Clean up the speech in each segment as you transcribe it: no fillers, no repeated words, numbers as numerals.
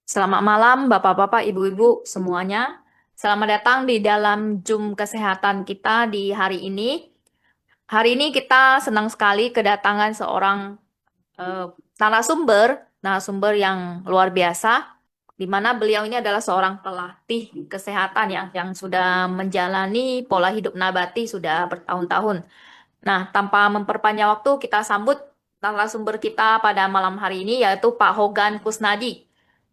Selamat malam, Bapak-bapak, Ibu-ibu semuanya. Selamat datang di dalam Zoom kesehatan kita di hari ini. Hari ini kita senang sekali kedatangan seorang eh, narasumber yang luar biasa, di mana beliau ini adalah seorang pelatih kesehatan yang sudah menjalani pola hidup nabati sudah bertahun-tahun. Nah, tanpa memperpanjang waktu, kita sambut narasumber kita pada malam hari ini yaitu Pak Hogan Kusnadi.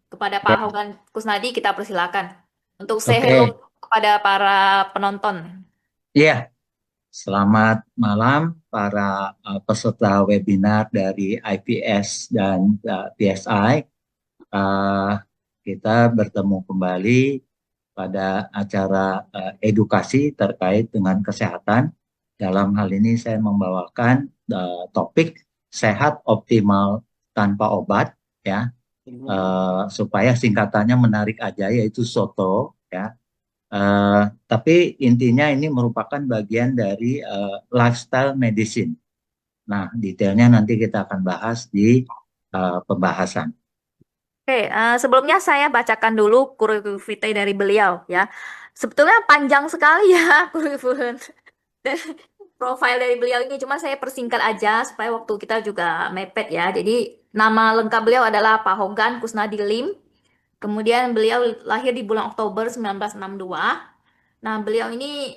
Kepada Pak Ya, Hogan Kusnadi kita persilakan untuk say hello oke. kepada para penonton. Iya, selamat malam para peserta webinar dari IPS dan PSI. Eh, kita bertemu kembali pada acara edukasi terkait dengan kesehatan. Dalam hal ini saya membawakan topik sehat optimal tanpa obat, ya. Supaya singkatannya menarik aja, yaitu SOTO, ya. Eh, tapi intinya ini merupakan bagian dari lifestyle medicine. Nah, detailnya nanti kita akan bahas di pembahasan. Oke, sebelumnya saya bacakan dulu kurikulum vitae dari beliau ya. Sebetulnya panjang sekali ya kurikulum dan profil dari beliau ini. Cuma saya persingkat aja supaya waktu kita juga mepet ya. Jadi nama lengkap beliau adalah Pak Hogan Kusnadi Lim. Kemudian beliau lahir di bulan Oktober 1962. Nah, beliau ini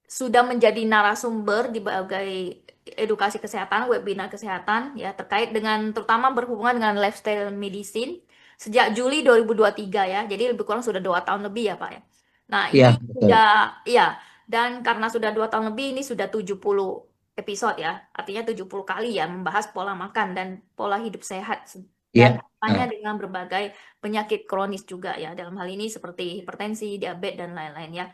sudah menjadi narasumber di berbagai edukasi kesehatan, webinar kesehatan ya terkait dengan terutama berhubungan dengan lifestyle medicine sejak Juli 2023 ya. Jadi lebih kurang sudah 2 tahun lebih ya Pak ya. Nah, ini Iya, betul. sudah ya dan karena sudah 2 tahun lebih ini sudah 70 episode ya. Artinya 70 kali ya membahas pola makan dan pola hidup sehat dan Iya. hanya Nah, dengan berbagai penyakit kronis juga ya. Dalam hal ini seperti hipertensi, diabetes dan lain-lain ya.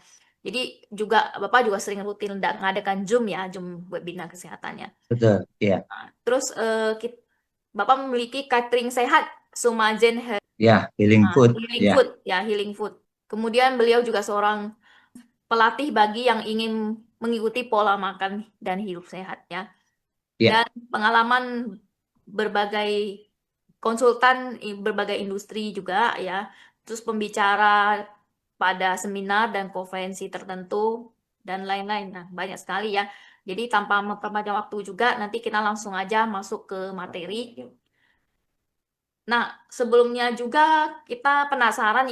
Jadi juga Bapak juga sering rutin ngadakan Zoom ya, Zoom webinar kesehatannya. betul. Iya. Terus Bapak memiliki catering sehat, Sumajen Ya, healing food. Healing Ya, Food ya, Healing Food. Kemudian beliau juga seorang pelatih bagi yang ingin mengikuti pola makan dan hidup sehat ya. ya, Dan pengalaman berbagai konsultan berbagai industri juga ya. Terus pembicara pada seminar dan konferensi tertentu dan lain-lain. Nah, banyak sekali ya. Jadi tanpa memperpanjang waktu juga, nanti kita langsung aja masuk ke materi. Nah, sebelumnya juga kita penasaran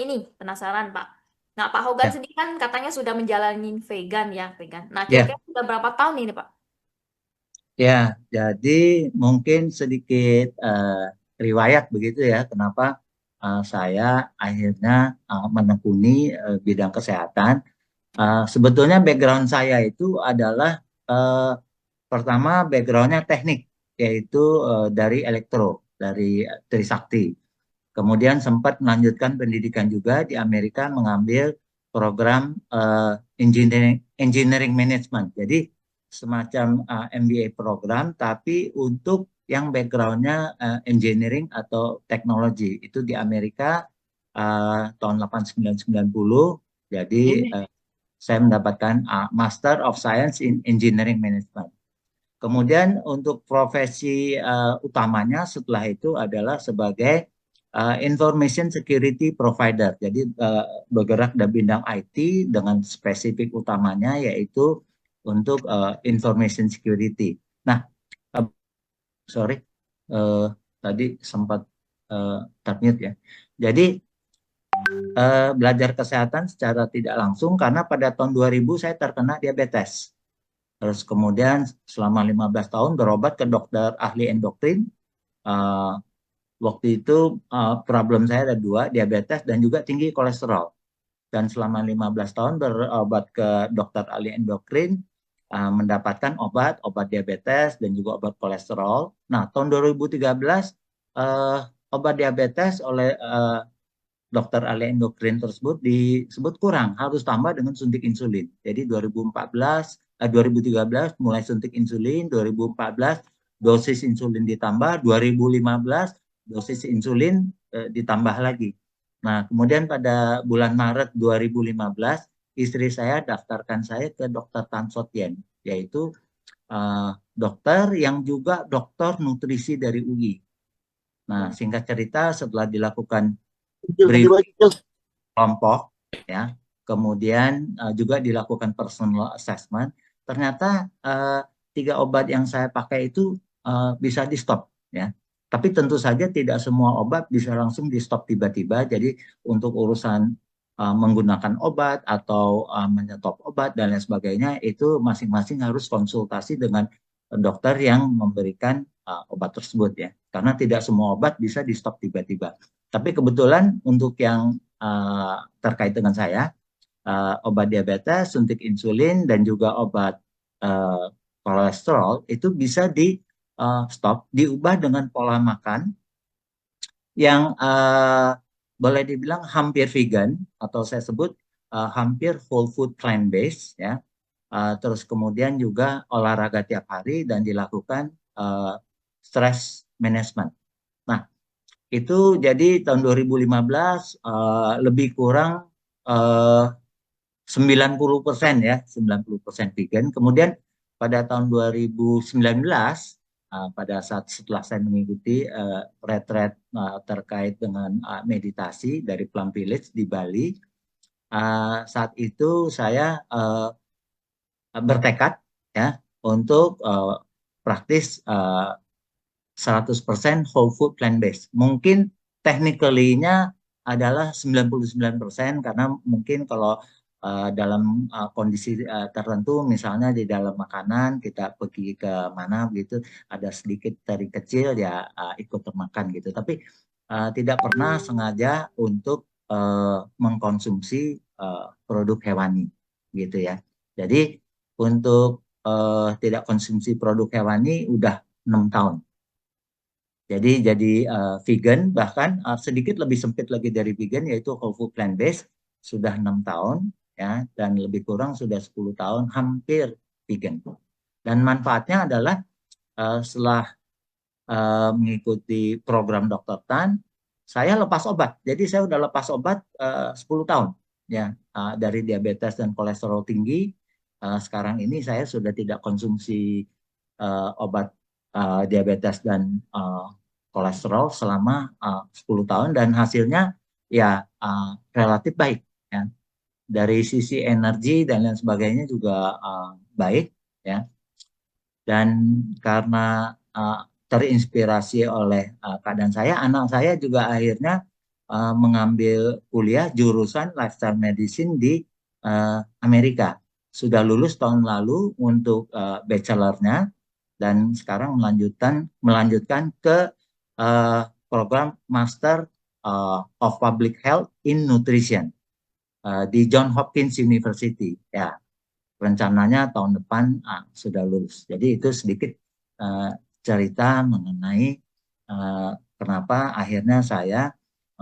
Pak. Nah, Pak Hogan ya, sendiri kan katanya sudah menjalani vegan ya, vegan. Nah, ya, kira-kira sudah berapa tahun ini Pak? ya. Jadi mungkin sedikit riwayat begitu ya, kenapa saya akhirnya menekuni bidang kesehatan. Sebetulnya background saya itu adalah eh, pertama backgroundnya teknik, yaitu dari elektro, dari Trisakti. Kemudian sempat melanjutkan pendidikan juga di Amerika mengambil program engineering management. Jadi semacam MBA program, tapi untuk yang backgroundnya engineering atau teknologi itu di Amerika tahun 1990. Jadi saya mendapatkan Master of Science in Engineering Management. Kemudian untuk profesi utamanya setelah itu adalah sebagai information security provider. Jadi bergerak di bidang IT dengan spesifik utamanya yaitu untuk information security. Nah, eh, sorry, eh, tadi sempat termute ya. Jadi belajar kesehatan secara tidak langsung karena pada tahun 2000 saya terkena diabetes. Terus kemudian selama 15 tahun berobat ke dokter ahli endokrin. Uh, Waktu itu problem saya ada dua, diabetes dan juga tinggi kolesterol. Dan selama 15 tahun berobat ke dokter ahli endokrin, mendapatkan obat diabetes dan juga obat kolesterol. Nah, tahun 2013 obat diabetes oleh dokter ahli endokrin tersebut disebut kurang, harus tambah dengan suntik insulin. Jadi 2013 mulai suntik insulin, 2014 dosis insulin ditambah, 2015 dosis insulin ditambah lagi. Nah, kemudian pada bulan Maret 2015 istri saya daftarkan saya ke dokter Tan Sotien, yaitu dokter yang juga dokter nutrisi dari UI. Nah, singkat cerita setelah dilakukan beri kelompok, ya. Kemudian juga dilakukan personal assessment. Ternyata 3 obat yang saya pakai itu bisa di stop, ya. Tapi tentu saja tidak semua obat bisa langsung di stop tiba-tiba. Jadi untuk urusan menggunakan obat atau menyetop obat dan lain sebagainya itu masing-masing harus konsultasi dengan dokter yang memberikan obat tersebut, ya. Karena tidak semua obat bisa di stop tiba-tiba. Tapi kebetulan untuk yang terkait dengan saya, obat diabetes, suntik insulin, dan juga obat uh, kolesterol itu bisa di stop, diubah dengan pola makan yang boleh dibilang hampir vegan atau saya sebut hampir whole food plant based, ya. Terus kemudian juga olahraga tiap hari dan dilakukan stress management. Nah, itu jadi tahun 2015 lebih kurang eh, 90% ya, 90% vegan. Kemudian pada tahun 2019 pada saat setelah saya mengikuti retret terkait dengan meditasi dari Plum Village di Bali, saat itu saya bertekad, ya, untuk praktis 100% whole food plant based. Mungkin technically-nya adalah 99% karena mungkin kalau dalam kondisi tertentu misalnya di dalam makanan kita pergi ke mana gitu ada sedikit teri kecil ya ikut termakan gitu. Tapi tidak pernah sengaja untuk mengkonsumsi produk hewani gitu, ya. Jadi untuk tidak konsumsi produk hewani udah 6 tahun. Jadi vegan bahkan sedikit lebih sempit lagi dari vegan yaitu whole food plant based sudah 6 tahun, ya, dan lebih kurang sudah 10 tahun hampir vegan. Dan manfaatnya adalah setelah mengikuti program Dokter Tan, saya lepas obat. Jadi saya udah lepas obat 10 tahun, ya, dari diabetes dan kolesterol tinggi. Sekarang ini saya sudah tidak konsumsi obat diabetes dan kolesterol selama 10 tahun dan hasilnya ya relatif baik, ya. Dari sisi energi dan lain sebagainya juga baik, ya. Dan karena terinspirasi oleh keadaan saya, anak saya juga akhirnya mengambil kuliah jurusan lifestyle medicine di Amerika. Sudah lulus tahun lalu untuk bachelornya dan sekarang melanjutkan ke program Master of Public Health in Nutrition di Johns Hopkins University, ya. Rencananya tahun depan sudah lulus. Jadi itu sedikit cerita mengenai kenapa akhirnya saya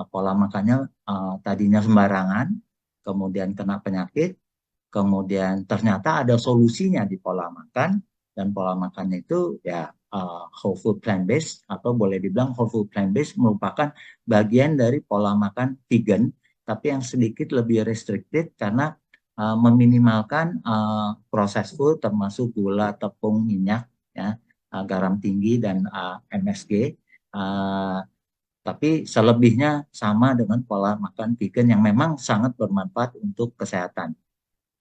pola makannya tadinya sembarangan, kemudian kena penyakit, kemudian ternyata ada solusinya di pola makan, dan pola makan itu ya whole food plant based atau boleh dibilang whole food plant based merupakan bagian dari pola makan vegan, tapi yang sedikit lebih restricted karena meminimalkan proses food termasuk gula, tepung, minyak, ya, garam tinggi dan MSG. Tapi selebihnya sama dengan pola makan vegan yang memang sangat bermanfaat untuk kesehatan.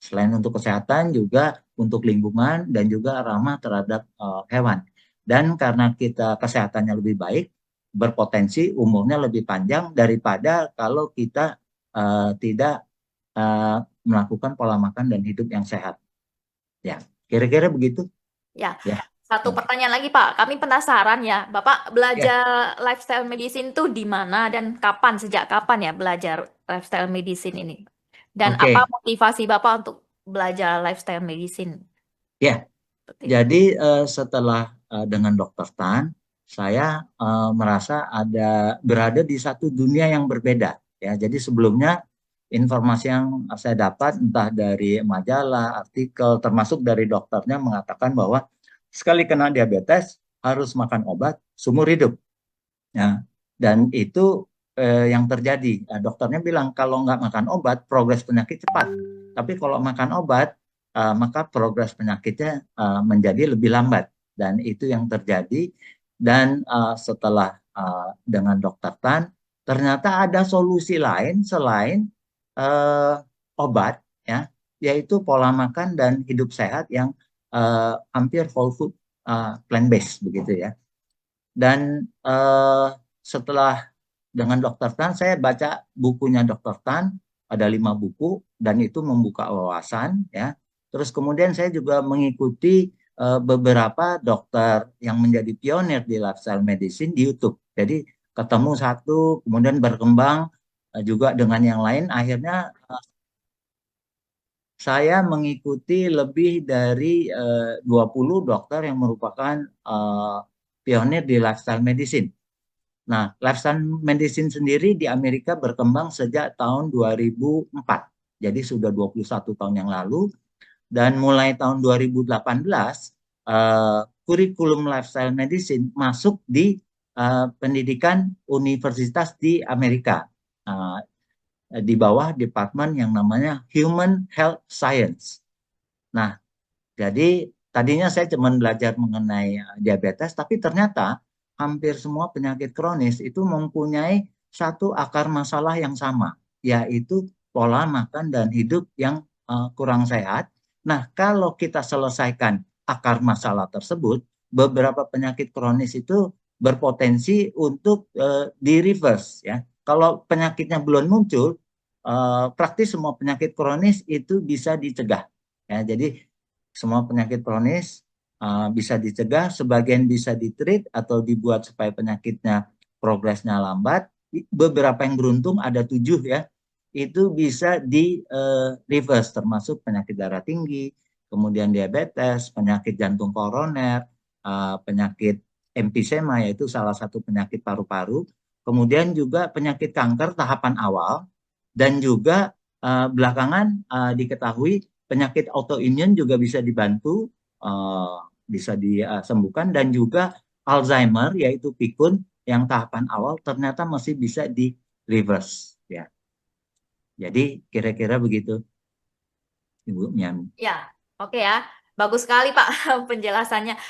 Selain untuk kesehatan juga untuk lingkungan dan juga ramah terhadap hewan. Dan karena kita kesehatannya lebih baik, berpotensi umurnya lebih panjang daripada kalau kita tidak melakukan pola makan dan hidup yang sehat. Ya, kira-kira begitu. Ya, Ya, satu pertanyaan lagi Pak. Kami penasaran ya, Bapak ya, belajar lifestyle medicine tuh di mana dan kapan, sejak kapan ya belajar lifestyle medicine ini? Dan apa oke. motivasi Bapak untuk belajar lifestyle medicine? Ya, Seperti itu. jadi setelah dengan Dokter Tan, saya merasa berada di satu dunia yang berbeda. Ya, jadi sebelumnya informasi yang saya dapat entah dari majalah, artikel, termasuk dari dokternya mengatakan bahwa sekali kena diabetes harus makan obat seumur hidup. Ya, dan itu yang terjadi. Nah, dokternya bilang kalau nggak makan obat progres penyakit cepat. Tapi kalau makan obat maka progres penyakitnya menjadi lebih lambat. Dan itu yang terjadi. Dan setelah dengan dokter Tan, ternyata ada solusi lain selain eh, obat, ya, yaitu pola makan dan hidup sehat yang hampir whole food, plant based begitu ya. Dan setelah dengan Dokter Tan, saya baca bukunya Dokter Tan, ada 5 buku, dan itu membuka wawasan, ya. Terus kemudian saya juga mengikuti beberapa dokter yang menjadi pionir di lifestyle medicine di YouTube. Jadi ketemu satu, kemudian berkembang juga dengan yang lain. Akhirnya saya mengikuti lebih dari 20 dokter yang merupakan pionir di lifestyle medicine. Nah, lifestyle medicine sendiri di Amerika berkembang sejak tahun 2004. Jadi sudah 21 tahun yang lalu. Dan mulai tahun 2018, kurikulum lifestyle medicine masuk di pendidikan universitas di Amerika. Uh, di bawah departemen yang namanya Human Health Science. Nah, jadi tadinya saya cuma belajar mengenai diabetes, tapi ternyata hampir semua penyakit kronis itu mempunyai satu akar masalah yang sama, yaitu pola makan dan hidup yang kurang sehat. Nah, kalau kita selesaikan akar masalah tersebut, beberapa penyakit kronis itu berpotensi untuk di reverse, ya. Kalau penyakitnya belum muncul, praktis semua penyakit kronis itu bisa dicegah. Ya, jadi semua penyakit kronis bisa dicegah, sebagian bisa ditreat atau dibuat supaya penyakitnya progresnya lambat. Beberapa yang beruntung ada 7 ya, itu bisa di reverse, termasuk penyakit darah tinggi, kemudian diabetes, penyakit jantung koroner, penyakit emfisema yaitu salah satu penyakit paru-paru, kemudian juga penyakit kanker tahapan awal, dan juga belakangan diketahui penyakit autoimun juga bisa dibantu, bisa disembuhkan, dan juga Alzheimer yaitu pikun yang tahapan awal ternyata masih bisa di reverse, ya. Jadi kira-kira begitu, Ibu Miami. Ya, oke ya. Bagus sekali Pak penjelasannya.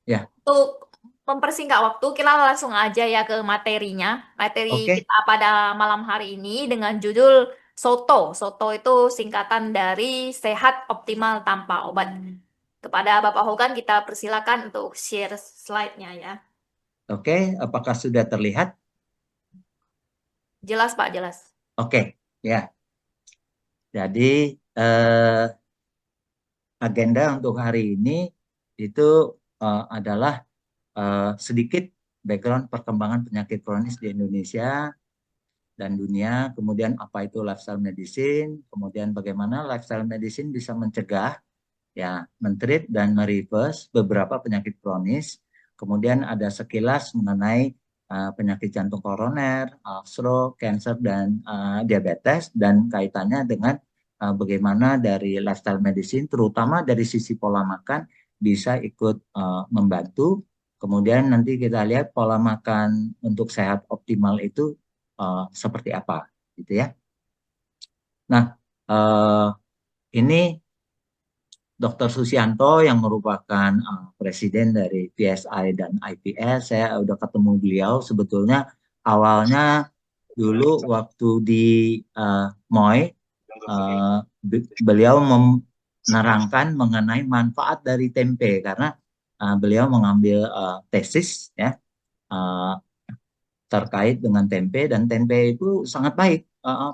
Ya, Untuk mempersingkat waktu, kita langsung aja ya ke materinya. Materi oke. kita pada malam hari ini dengan judul Soto. Soto itu singkatan dari sehat optimal tanpa obat. Kepada Bapak Hogan, kita persilakan untuk share slide-nya ya. Oke, apakah sudah terlihat? Jelas Pak, jelas. Oke, ya. Jadi agenda untuk hari ini itu adalah sedikit background perkembangan penyakit kronis di Indonesia dan dunia, kemudian apa itu lifestyle medicine, kemudian bagaimana lifestyle medicine bisa mencegah, ya, mentreat dan mereverse beberapa penyakit kronis. Kemudian ada sekilas mengenai penyakit jantung koroner, stroke, cancer, dan diabetes, dan kaitannya dengan bagaimana dari lifestyle medicine, terutama dari sisi pola makan, bisa ikut membantu. Kemudian nanti kita lihat pola makan untuk sehat optimal itu seperti apa, gitu ya. Nah, ini Dr. Susianto yang merupakan presiden dari PSI dan IPS. Saya udah ketemu beliau sebetulnya awalnya dulu waktu di MOI, beliau menerangkan mengenai manfaat dari tempe karena beliau mengambil tesis, ya, uh, terkait dengan tempe, dan tempe itu sangat baik.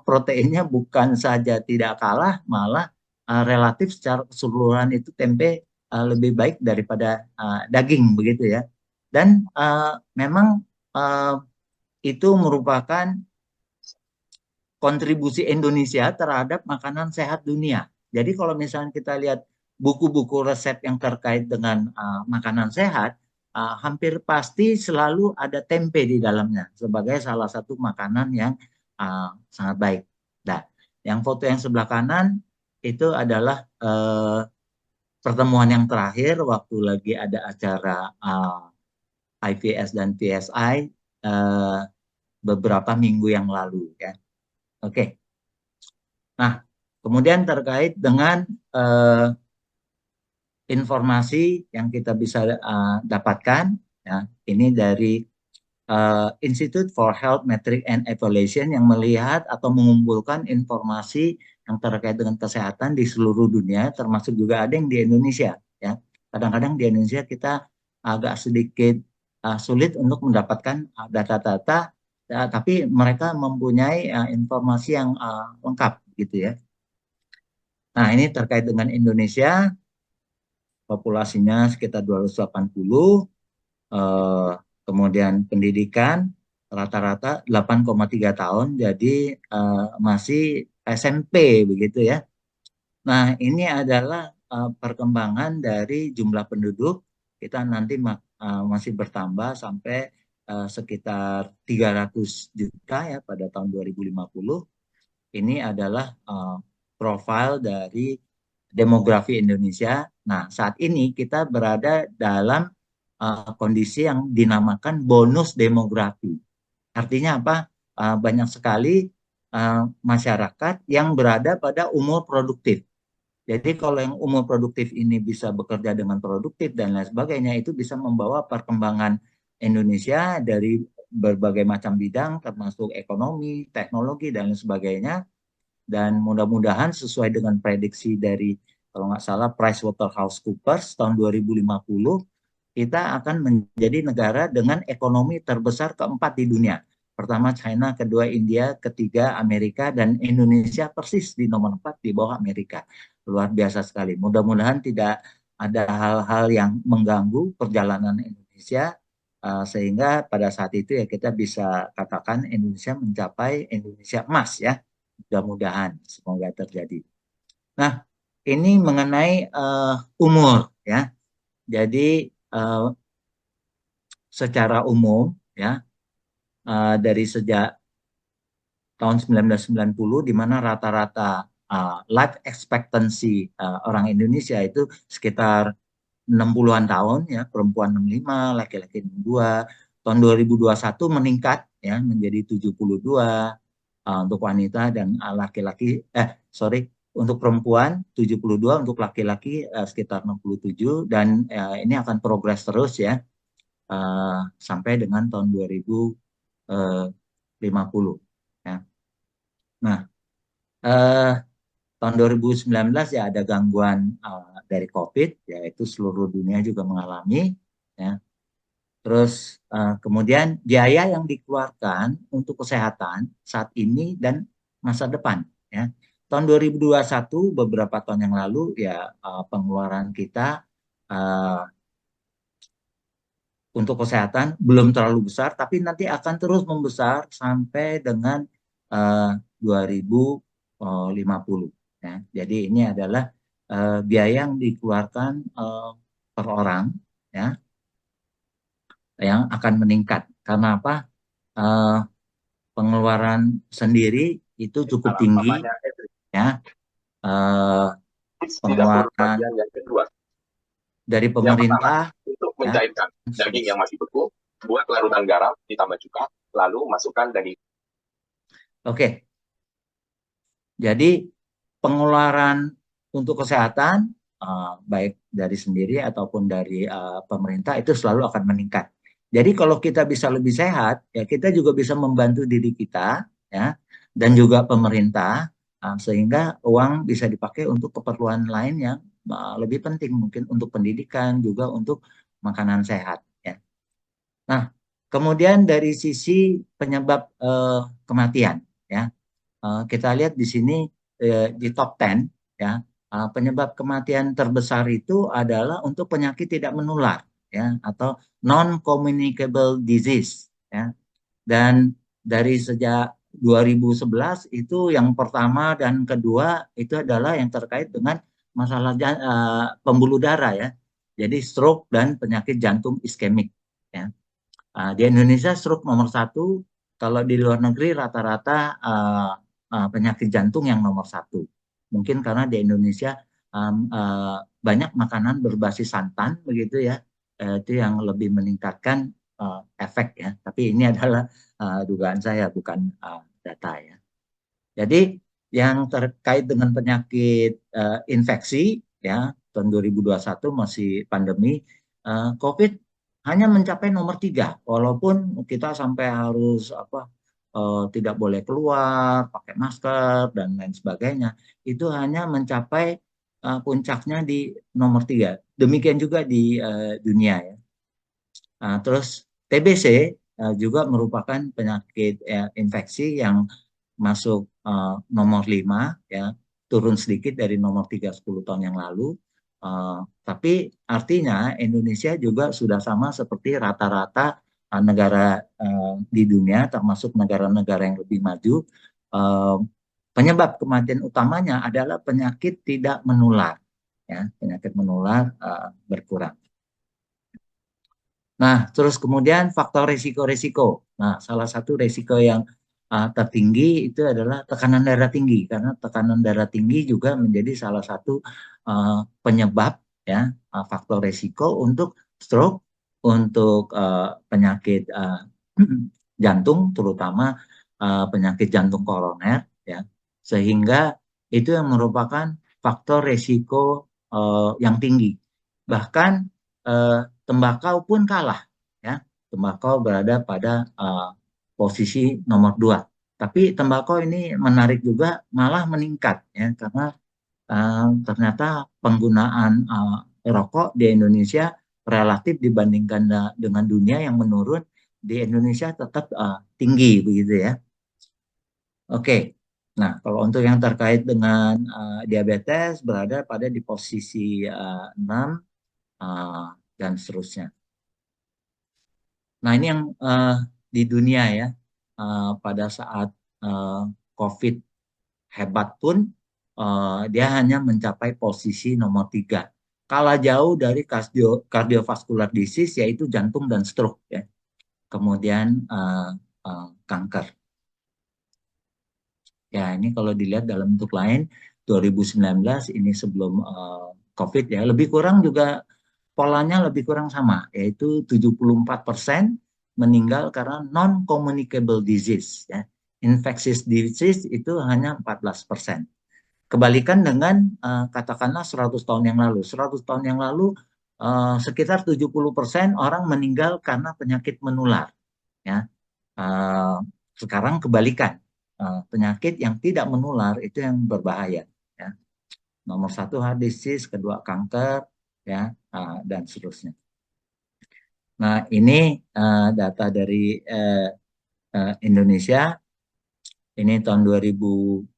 Proteinnya bukan saja tidak kalah, malah relatif secara keseluruhan itu tempe lebih baik daripada daging begitu ya. Dan memang uh, itu merupakan kontribusi Indonesia terhadap makanan sehat dunia. Jadi kalau misalnya kita lihat buku-buku resep yang terkait dengan makanan sehat, hampir pasti selalu ada tempe di dalamnya sebagai salah satu makanan yang sangat baik. Nah, yang foto yang sebelah kanan itu adalah pertemuan yang terakhir waktu lagi ada acara IVS dan PSI beberapa minggu yang lalu, ya. Oke. Nah, kemudian terkait dengan informasi yang kita bisa dapatkan, ya, ini dari Institute for Health Metric and Evaluation yang melihat atau mengumpulkan informasi yang terkait dengan kesehatan di seluruh dunia, termasuk juga ada yang di Indonesia. Ya, kadang-kadang di Indonesia kita agak sedikit sulit untuk mendapatkan data-data, tapi mereka mempunyai informasi yang lengkap, gitu ya. Nah, ini terkait dengan Indonesia, populasinya sekitar 280, eh, kemudian pendidikan rata-rata 8,3 tahun, jadi masih SMP begitu ya. Nah, ini adalah perkembangan dari jumlah penduduk. Kita nanti masih bertambah sampai sekitar 300 juta ya pada tahun 2050. Ini adalah profil dari demografi Indonesia. Nah, saat ini kita berada dalam kondisi yang dinamakan bonus demografi. Artinya apa? Banyak sekali masyarakat yang berada pada umur produktif. Jadi kalau yang umur produktif ini bisa bekerja dengan produktif dan lain sebagainya, itu bisa membawa perkembangan Indonesia dari berbagai macam bidang, termasuk ekonomi, teknologi, dan lain sebagainya. Dan mudah-mudahan sesuai dengan prediksi dari, kalau nggak salah, PricewaterhouseCoopers tahun 2050, kita akan menjadi negara dengan ekonomi terbesar keempat di dunia. Pertama China, kedua India, ketiga Amerika, dan Indonesia persis di nomor 4 di bawah Amerika. Luar biasa sekali. Mudah-mudahan tidak ada hal-hal yang mengganggu perjalanan Indonesia, sehingga pada saat itu ya kita bisa katakan Indonesia mencapai Indonesia emas ya. Mudah-mudahan semoga terjadi. Nah, ini mengenai umur ya. Jadi secara umum ya, dari sejak tahun 1990 di mana rata-rata life expectancy orang Indonesia itu sekitar 60-an tahun ya, perempuan 65, laki-laki 62. Tahun 2021 meningkat ya menjadi 72 untuk wanita, dan laki-laki untuk perempuan 72, untuk laki-laki sekitar 67, dan ini akan progres terus ya sampai dengan tahun 2050 ya. Nah, tahun 2019 ya ada gangguan dari COVID, yaitu seluruh dunia juga mengalami ya. Terus kemudian biaya yang dikeluarkan untuk kesehatan saat ini dan masa depan ya. Tahun 2021 beberapa tahun yang lalu ya pengeluaran kita untuk kesehatan belum terlalu besar, tapi nanti akan terus membesar sampai dengan 2050 ya. Jadi ini adalah biaya yang dikeluarkan per orang ya, yang akan meningkat. Karena apa? Pengeluaran sendiri itu cukup tinggi ya. Pengeluaran dari pemerintah untuk ya. mencairkan daging yang masih beku, buat larutan garam, ditambah cuka, lalu masukkan daging. Oke. Jadi pengeluaran untuk kesehatan baik dari sendiri ataupun dari pemerintah itu selalu akan meningkat. Jadi kalau kita bisa lebih sehat, ya kita juga bisa membantu diri kita, ya, dan juga pemerintah, sehingga uang bisa dipakai untuk keperluan lain yang lebih penting, mungkin untuk pendidikan, juga untuk makanan sehat. Ya. Nah, kemudian dari sisi penyebab kematian, ya, kita lihat di sini di top 10, ya, penyebab kematian terbesar itu adalah untuk penyakit tidak menular, ya, atau non communicable disease, ya. Dan dari sejak 2011 itu yang pertama dan kedua itu adalah yang terkait dengan masalah pembuluh darah ya. Jadi stroke dan penyakit jantung iskemik ya. Di Indonesia stroke nomor 1, kalau di luar negeri rata-rata penyakit jantung yang nomor 1. Mungkin karena di Indonesia banyak makanan berbasis santan begitu ya, itu yang lebih meningkatkan efek ya. Tapi ini adalah dugaan saya, bukan data ya. Jadi yang terkait dengan penyakit infeksi ya, tahun 2021 masih pandemi COVID, hanya mencapai nomor 3, walaupun kita sampai harus tidak boleh keluar, pakai masker dan lain sebagainya, itu hanya mencapai puncaknya di nomor 3. Demikian juga di dunia ya. Terus TBC juga merupakan penyakit infeksi yang masuk nomor 5 ya, turun sedikit dari nomor 3 10 tahun yang lalu. Tapi artinya Indonesia juga sudah sama seperti rata-rata negara di dunia, termasuk negara-negara yang lebih maju. Penyebab kematian utamanya adalah penyakit tidak menular, ya, penyakit menular berkurang. Nah, terus kemudian faktor risiko-risiko. Nah, salah satu risiko yang tertinggi itu adalah tekanan darah tinggi, karena tekanan darah tinggi juga menjadi salah satu penyebab ya, faktor risiko untuk stroke, untuk penyakit jantung, terutama penyakit jantung koroner ya, sehingga itu yang merupakan faktor risiko yang tinggi. Bahkan tembakau pun kalah ya, tembakau berada pada posisi nomor 2. Tapi tembakau ini menarik juga, malah meningkat ya, karena ternyata penggunaan rokok di Indonesia relatif dibandingkan dengan dunia yang menurun, di Indonesia tetap tinggi begitu ya. Oke. Nah, kalau untuk yang terkait dengan diabetes berada pada di posisi 6 dan seterusnya. Nah, ini yang di dunia ya, pada saat COVID hebat pun dia hanya mencapai posisi nomor 3. Kalah jauh dari cardiovascular disease, yaitu jantung dan stroke ya. Kemudian kanker. Ya, ini kalau dilihat dalam bentuk lain, 2019 ini sebelum COVID ya, lebih kurang juga polanya lebih kurang sama, yaitu 74% meninggal karena non-communicable disease. Ya. Infectious disease itu hanya 14%. Kebalikan dengan katakanlah 100 tahun yang lalu. 100 tahun yang lalu sekitar 70% orang meninggal karena penyakit menular. Ya. Sekarang kebalikan. Penyakit yang tidak menular itu yang berbahaya. Ya. Nomor 1 heart disease, kedua kanker, ya, dan seterusnya. Nah, ini data dari Indonesia. Ini tahun 2016.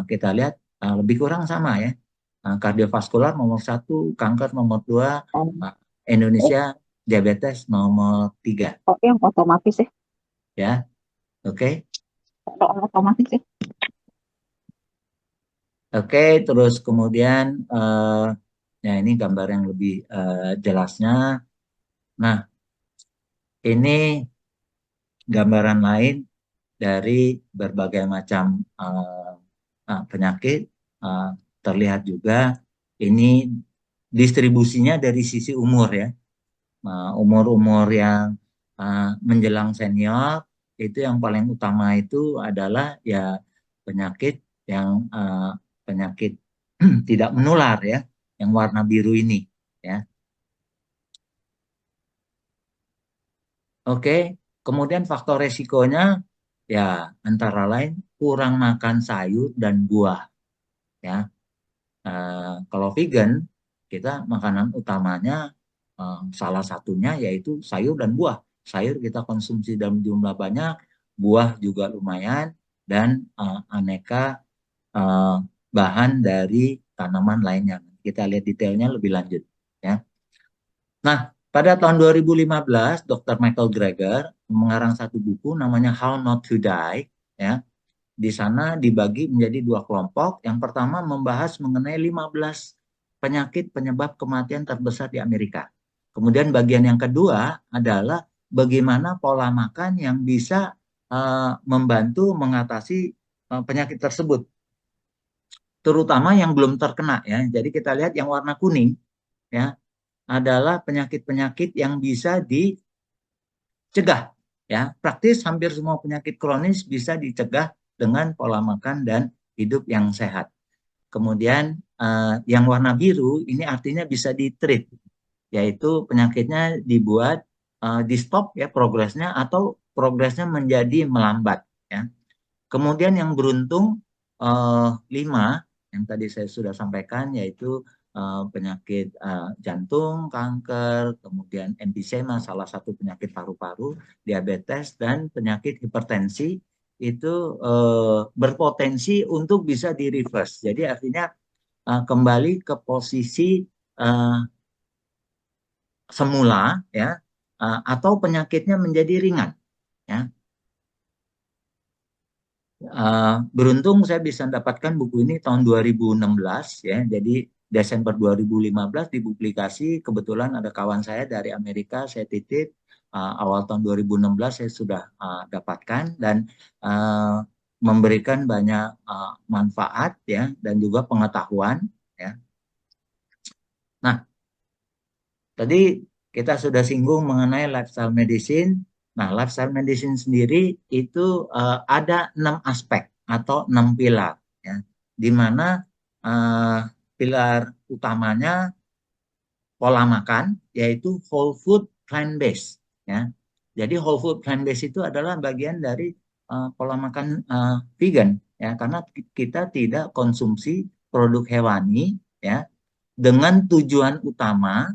Kita lihat lebih kurang sama ya. Kardiovaskular nomor 1, kanker nomor 2, Indonesia diabetes nomor 3. Oh, yang otomatis ya. Ya, oke. Otomatis ya. Oke, terus kemudian ya ini gambar yang lebih jelasnya. Nah, ini gambaran lain dari berbagai macam penyakit. Terlihat juga ini distribusinya dari sisi umur ya. Umur-umur yang menjelang senior itu yang paling utama itu adalah ya penyakit yang penyakit tidak menular ya, yang warna biru ini ya. Oke, kemudian faktor resikonya ya antara lain kurang makan sayur dan buah ya. Kalau vegan kita makanan utamanya salah satunya yaitu sayur dan buah. Sayur kita konsumsi dalam jumlah banyak, buah juga lumayan, dan aneka bahan dari tanaman lainnya. Kita lihat detailnya lebih lanjut ya. Nah, pada tahun 2015 Dr. Michael Greger mengarang satu buku namanya How Not to Die ya. Di sana dibagi menjadi 2 kelompok. Yang pertama membahas mengenai 15 penyakit penyebab kematian terbesar di Amerika. Kemudian bagian yang kedua adalah bagaimana pola makan yang bisa membantu mengatasi penyakit tersebut. Terutama yang belum terkena ya. Jadi kita lihat yang warna kuning ya adalah penyakit-penyakit yang bisa dicegah ya. Praktis hampir semua penyakit kronis bisa dicegah dengan pola makan dan hidup yang sehat. Kemudian yang warna biru ini artinya bisa di-treat yaitu penyakitnya dibuat di stop ya progresnya atau progresnya menjadi melambat ya. Kemudian yang beruntung 5 yang tadi saya sudah sampaikan yaitu penyakit jantung, kanker, kemudian emfisema salah satu penyakit paru-paru, diabetes dan penyakit hipertensi itu berpotensi untuk bisa di reverse. Jadi artinya kembali ke posisi semula ya atau penyakitnya menjadi ringan ya. Beruntung saya bisa mendapatkan buku ini tahun 2016 ya. Jadi Desember 2015 dipublikasi. Kebetulan ada kawan saya dari Amerika, saya titip awal tahun 2016 saya sudah dapatkan dan memberikan banyak manfaat ya dan juga pengetahuan ya. Nah, tadi kita sudah singgung mengenai lifestyle medicine. Nah, lifestyle medicine sendiri itu ada 6 aspek atau 6 pilar, ya, di mana pilar utamanya pola makan, yaitu whole food plant based, ya. Jadi whole food plant based itu adalah bagian dari pola makan vegan, ya, karena kita tidak konsumsi produk hewani, ya, dengan tujuan utama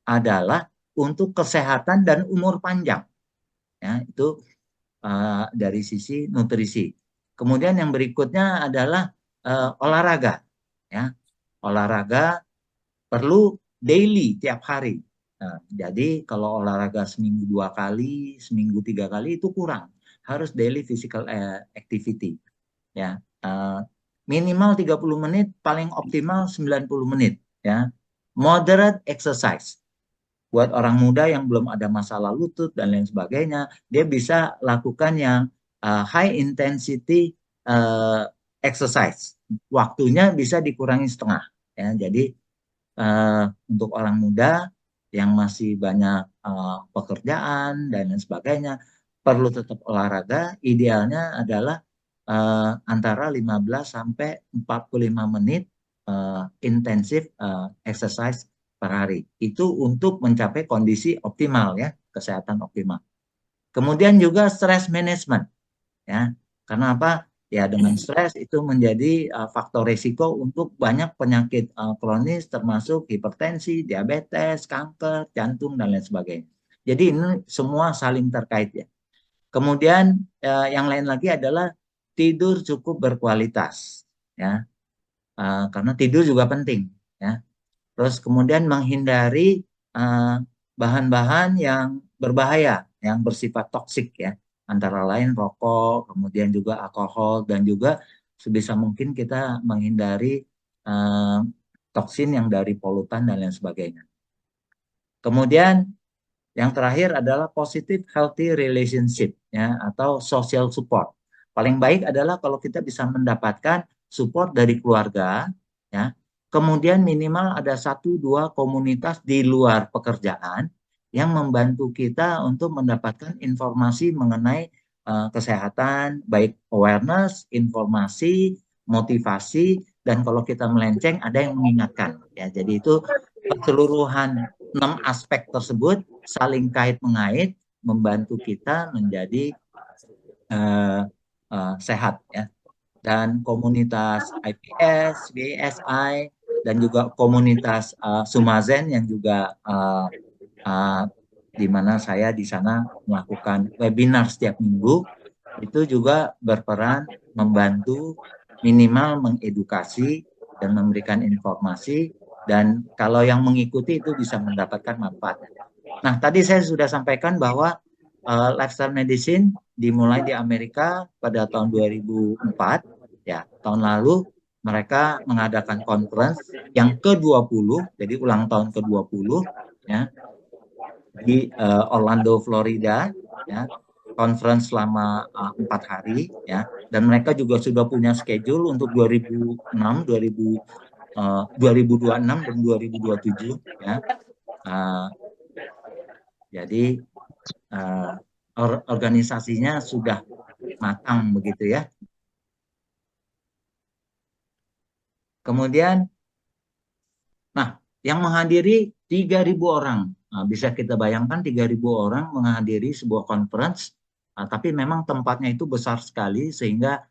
adalah untuk kesehatan dan umur panjang. Ya, itu dari sisi nutrisi. Kemudian yang berikutnya adalah olahraga. Ya, olahraga perlu daily tiap hari. Nah, jadi kalau olahraga seminggu 2 kali, seminggu 3 kali itu kurang. Harus daily physical activity. Ya, minimal 30 menit, paling optimal 90 menit. Ya, moderate exercise. Buat orang muda yang belum ada masalah lutut dan lain sebagainya, dia bisa lakukan yang high intensity exercise. Waktunya bisa dikurangi setengah. Ya, jadi untuk orang muda yang masih banyak pekerjaan dan lain sebagainya, perlu tetap olahraga. Idealnya adalah antara 15 sampai 45 menit intensif exercise per hari. Itu untuk mencapai kondisi optimal ya, kesehatan optimal. Kemudian juga stress management ya. Karena apa? Ya dengan stres itu menjadi faktor risiko untuk banyak penyakit kronis termasuk hipertensi, diabetes, kanker, jantung dan lain sebagainya. Jadi ini semua saling terkait ya. Kemudian yang lain lagi adalah tidur cukup berkualitas ya. Karena tidur juga penting ya. Terus kemudian menghindari bahan-bahan yang berbahaya, yang bersifat toksik ya. Antara lain rokok, kemudian juga alkohol, dan juga sebisa mungkin kita menghindari toksin yang dari polutan dan lain sebagainya. Kemudian yang terakhir adalah positive healthy relationship ya, atau social support. Paling baik adalah kalau kita bisa mendapatkan support dari keluarga ya. Kemudian minimal ada 1-2 komunitas di luar pekerjaan yang membantu kita untuk mendapatkan informasi mengenai kesehatan, baik awareness, informasi, motivasi, dan kalau kita melenceng ada yang mengingatkan. Ya, jadi itu keseluruhan 6 aspek tersebut saling kait mengait membantu kita menjadi sehat ya. Dan komunitas IPS, BSI, dan juga komunitas Sumazen yang juga di mana saya di sana melakukan webinar setiap minggu, itu juga berperan membantu minimal mengedukasi dan memberikan informasi, dan kalau yang mengikuti itu bisa mendapatkan manfaat. Nah, tadi saya sudah sampaikan bahwa lifestyle medicine dimulai di Amerika pada tahun 2004. Ya, tahun lalu mereka mengadakan conference yang ke-20, jadi ulang tahun ke-20 ya, di Orlando, Florida ya. Conference selama 4 hari ya, dan mereka juga sudah punya schedule untuk 2026 dan 2027 ya. Jadi organisasinya sudah matang begitu ya. Kemudian, nah yang menghadiri 3.000 orang. Nah, bisa kita bayangkan 3.000 orang menghadiri sebuah conference, tapi memang tempatnya itu besar sekali sehingga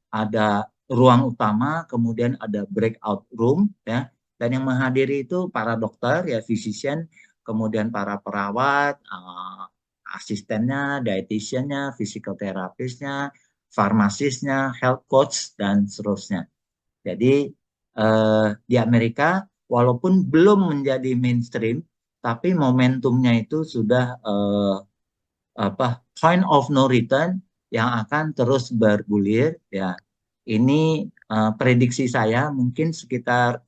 ada ruang utama, kemudian ada breakout room, ya. Dan yang menghadiri itu para dokter, ya, physician, kemudian para perawat, asistennya, dietitiannya, physical therapistnya, farmasisnya, health coach, dan seterusnya. Jadi di Amerika, walaupun belum menjadi mainstream, tapi momentumnya itu sudah point of no return yang akan terus bergulir, ya. Ini prediksi saya mungkin sekitar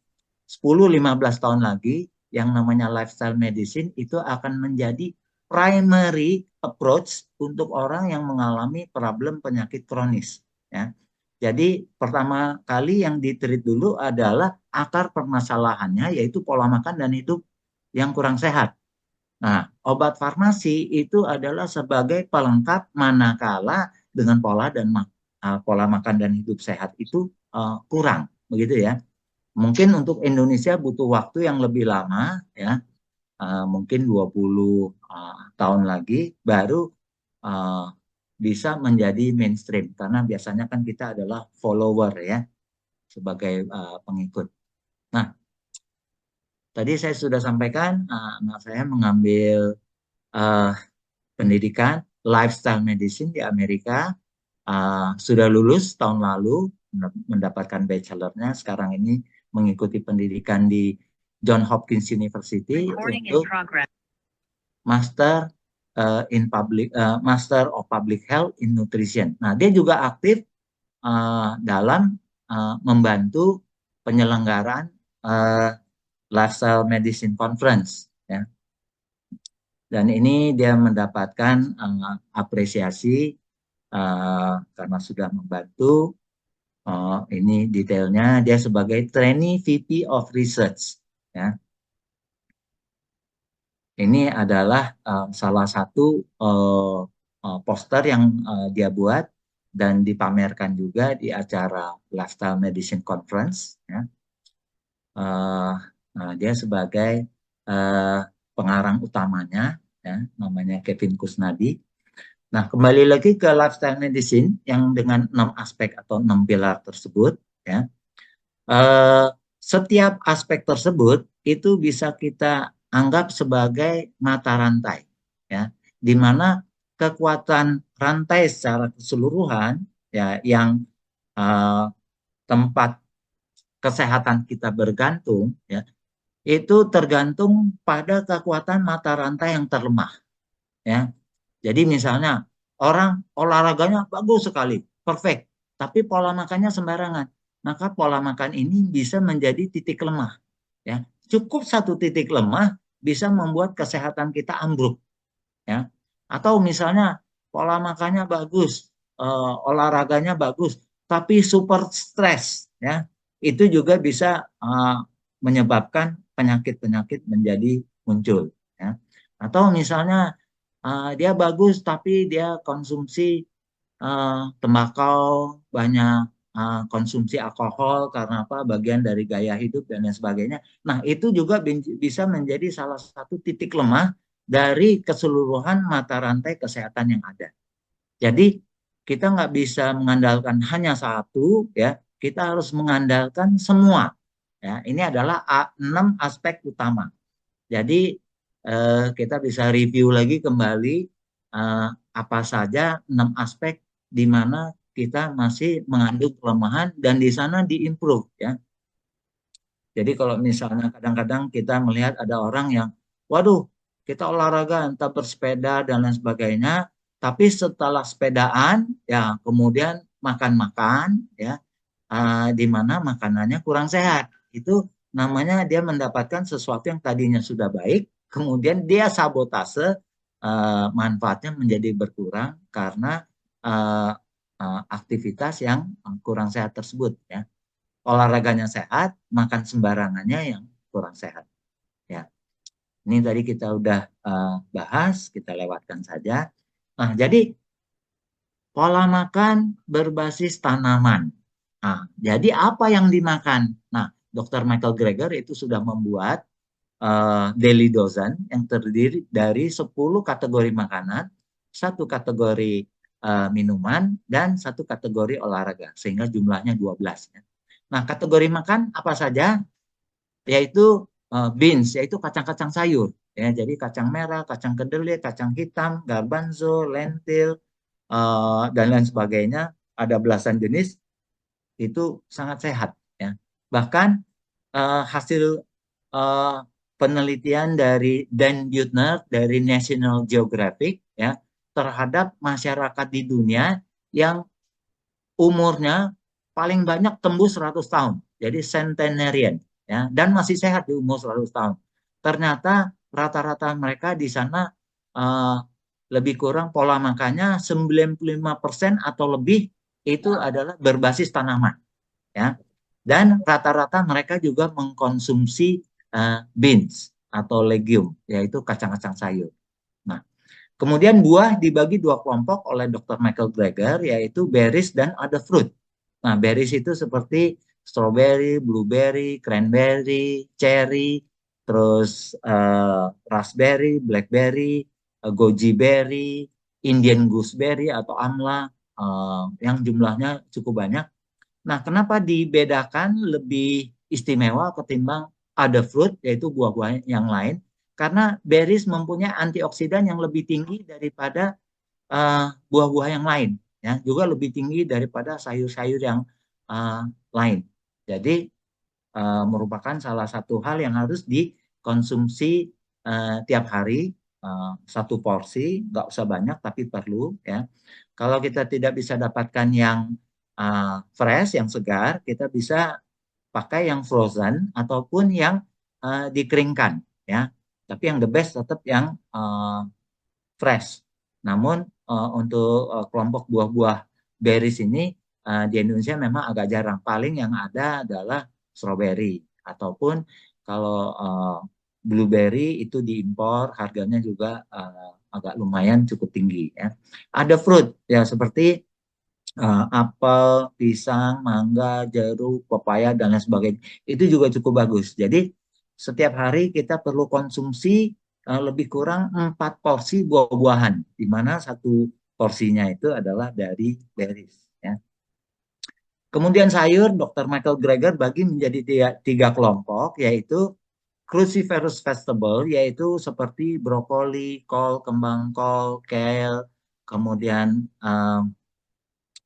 10-15 tahun lagi yang namanya lifestyle medicine itu akan menjadi primary approach untuk orang yang mengalami problem penyakit kronis, ya. Jadi pertama kali yang ditreat dulu adalah akar permasalahannya, yaitu pola makan dan hidup yang kurang sehat. Nah, obat farmasi itu adalah sebagai pelengkap manakala dengan pola makan dan hidup sehat itu kurang, begitu ya. Mungkin untuk Indonesia butuh waktu yang lebih lama, ya, mungkin 20 tahun lagi baru bisa menjadi mainstream, karena biasanya kan kita adalah follower, ya, sebagai pengikut. Nah, tadi saya sudah sampaikan anak saya mengambil pendidikan lifestyle medicine di Amerika, sudah lulus tahun lalu, mendapatkan bachelornya, sekarang ini mengikuti pendidikan di John Hopkins University untuk Master Master of Public Health in Nutrition. Nah, dia juga aktif dalam membantu penyelenggaraan Lifestyle Medicine Conference, ya. Dan ini dia mendapatkan apresiasi karena sudah membantu. Ini detailnya, dia sebagai trainee VP of Research, ya. Ini adalah salah satu poster yang dia buat dan dipamerkan juga di acara Lifestyle Medicine Conference, ya. Nah, dia sebagai pengarang utamanya, ya, namanya Kevin Kusnadi. Nah, kembali lagi ke lifestyle medicine yang dengan 6 aspek atau 6 pilar tersebut, ya. Setiap aspek tersebut itu bisa kita anggap sebagai mata rantai, ya, di mana kekuatan rantai secara keseluruhan, ya, yang tempat kesehatan kita bergantung, ya, itu tergantung pada kekuatan mata rantai yang terlemah, ya. Jadi misalnya orang olahraganya bagus sekali, perfect, tapi pola makannya sembarangan, maka pola makan ini bisa menjadi titik lemah, ya. Cukup satu titik lemah bisa membuat kesehatan kita ambruk, ya. Atau misalnya pola makannya bagus, olahraganya bagus, tapi super stres, ya, itu juga bisa menyebabkan penyakit-penyakit menjadi muncul, ya. Atau misalnya dia bagus tapi dia konsumsi tembakau, banyak konsumsi alkohol karena apa, bagian dari gaya hidup dan lain sebagainya. Nah, itu juga bisa menjadi salah satu titik lemah dari keseluruhan mata rantai kesehatan yang ada. Jadi kita nggak bisa mengandalkan hanya satu, ya, kita harus mengandalkan semua, ya. Ini adalah 6 aspek utama. Jadi kita bisa review lagi kembali apa saja 6 aspek di mana kita masih mengandung kelemahan dan di sana diimprove, ya. Jadi kalau misalnya kadang-kadang kita melihat ada orang yang, waduh, kita olahraga, entah bersepeda dan lain sebagainya, tapi setelah sepedaan, ya, kemudian makan-makan, ya, di mana makanannya kurang sehat. Itu namanya dia mendapatkan sesuatu yang tadinya sudah baik, kemudian dia sabotase, manfaatnya menjadi berkurang karena aktivitas yang kurang sehat tersebut, ya. Olahraganya sehat, makan sembarangannya yang kurang sehat, ya. Ini tadi kita udah bahas, kita lewatkan saja. Nah, jadi pola makan berbasis tanaman. Nah, jadi apa yang dimakan? Nah, Dr. Michael Greger itu sudah membuat daily dozen yang terdiri dari 10 kategori makanan, 1 kategori minuman, dan 1 kategori olahraga, sehingga jumlahnya 12. Ya. Nah, kategori makan apa saja? Yaitu beans, yaitu kacang-kacang sayur. Ya, jadi kacang merah, kacang kedelai, kacang hitam, garbanzo, lentil, dan lain sebagainya. Ada belasan jenis, itu sangat sehat. Ya. Bahkan hasil penelitian dari Dan Buettner dari National Geographic ya terhadap masyarakat di dunia yang umurnya paling banyak tembus 100 tahun. Jadi centenarian ya dan masih sehat di umur 100 tahun. Ternyata rata-rata mereka di sana lebih kurang pola makannya 95% atau lebih itu adalah berbasis tanaman ya. Dan rata-rata mereka juga mengkonsumsi beans atau legume, yaitu kacang-kacang sayur. Nah, kemudian buah dibagi 2 kelompok oleh Dr. Michael Greger, yaitu berries dan other fruit. Nah, berries itu seperti strawberry, blueberry, cranberry, cherry, terus raspberry, blackberry, goji berry, Indian gooseberry atau amla, yang jumlahnya cukup banyak. Nah, kenapa dibedakan lebih istimewa ketimbang other fruit, yaitu buah-buah yang lain? Karena berries mempunyai antioksidan yang lebih tinggi daripada buah-buah yang lain, ya, juga lebih tinggi daripada sayur-sayur yang lain. Jadi merupakan salah satu hal yang harus dikonsumsi tiap hari, 1 porsi, nggak usah banyak tapi perlu, ya. Kalau kita tidak bisa dapatkan yang fresh, yang segar, kita bisa pakai yang frozen ataupun yang dikeringkan, ya. Tapi yang the best tetap yang fresh. Namun untuk kelompok buah-buah berries ini di Indonesia memang agak jarang. Paling yang ada adalah strawberry ataupun kalau blueberry itu diimpor, harganya juga agak lumayan cukup tinggi. Ya. Ada fruit ya seperti apel, pisang, mangga, jeruk, pepaya dan lain sebagainya. Itu juga cukup bagus. Jadi setiap hari kita perlu konsumsi lebih kurang 4 porsi buah-buahan, di mana 1 porsinya itu adalah dari berries. Ya. Kemudian sayur, Dr. Michael Greger bagi menjadi 3 kelompok, yaitu cruciferous vegetable, yaitu seperti brokoli, kol, kembang kol, kale, kemudian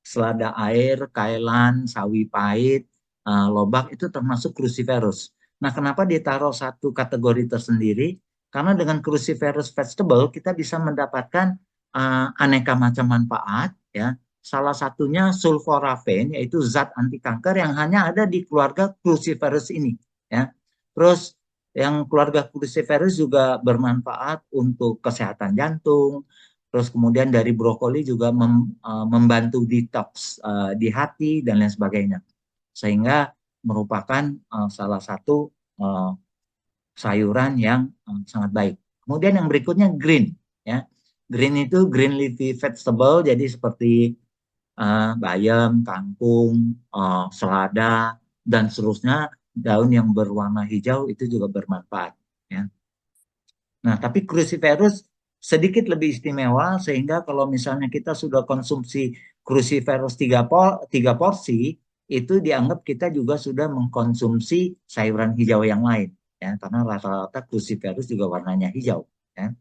selada air, kailan, sawi pahit, lobak itu termasuk cruciferous. Nah, kenapa ditaruh 1 kategori tersendiri? Karena dengan cruciferous vegetable kita bisa mendapatkan aneka macam manfaat, ya. Salah satunya sulforaphane, yaitu zat anti kanker yang hanya ada di keluarga cruciferous ini, ya. Terus yang keluarga cruciferous juga bermanfaat untuk kesehatan jantung. Terus kemudian dari brokoli juga membantu detox di hati dan lain sebagainya. Sehingga merupakan salah satu sayuran yang sangat baik. Kemudian yang berikutnya green, ya. Green itu green leafy vegetable, jadi seperti bayam, kangkung, selada dan seterusnya. Daun yang berwarna hijau itu juga bermanfaat, ya. Nah, tapi cruciferous sedikit lebih istimewa sehingga kalau misalnya kita sudah konsumsi cruciferous 3 porsi, itu dianggap kita juga sudah mengkonsumsi sayuran hijau yang lain, ya, karena rata-rata cruciferous juga warnanya hijau, ya.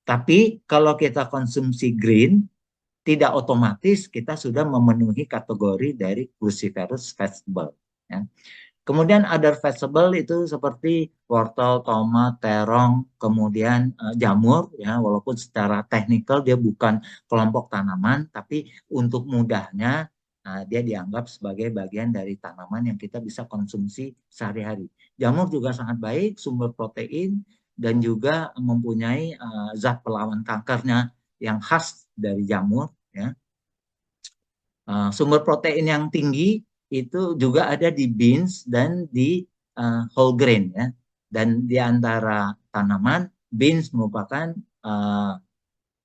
Tapi kalau kita konsumsi green, tidak otomatis kita sudah memenuhi kategori dari cruciferous vegetable, ya. Kemudian other vegetable itu seperti wortel, tomat, terong, kemudian jamur, ya, walaupun secara teknikal dia bukan kelompok tanaman, tapi untuk mudahnya dia dianggap sebagai bagian dari tanaman yang kita bisa konsumsi sehari-hari. Jamur juga sangat baik, sumber protein dan juga mempunyai zat pelawan kankernya yang khas dari jamur, ya. Sumber protein yang tinggi itu juga ada di beans dan di whole grain, ya. Dan di antara tanaman, beans merupakan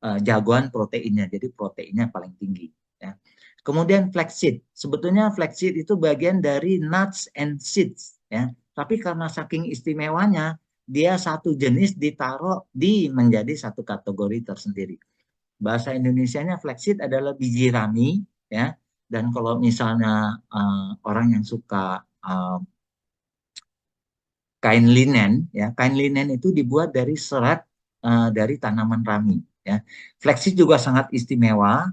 jagoan proteinnya, jadi proteinnya paling tinggi, ya. Kemudian flaxseed, sebetulnya flaxseed itu bagian dari nuts and seeds, ya. Tapi karena saking istimewanya dia satu jenis ditaruh di menjadi satu kategori tersendiri. Bahasa Indonesianya flaxseed adalah biji rami, ya. Dan kalau misalnya orang yang suka kain linen, ya, kain linen itu dibuat dari serat dari tanaman rami, ya. Flaxseed juga sangat istimewa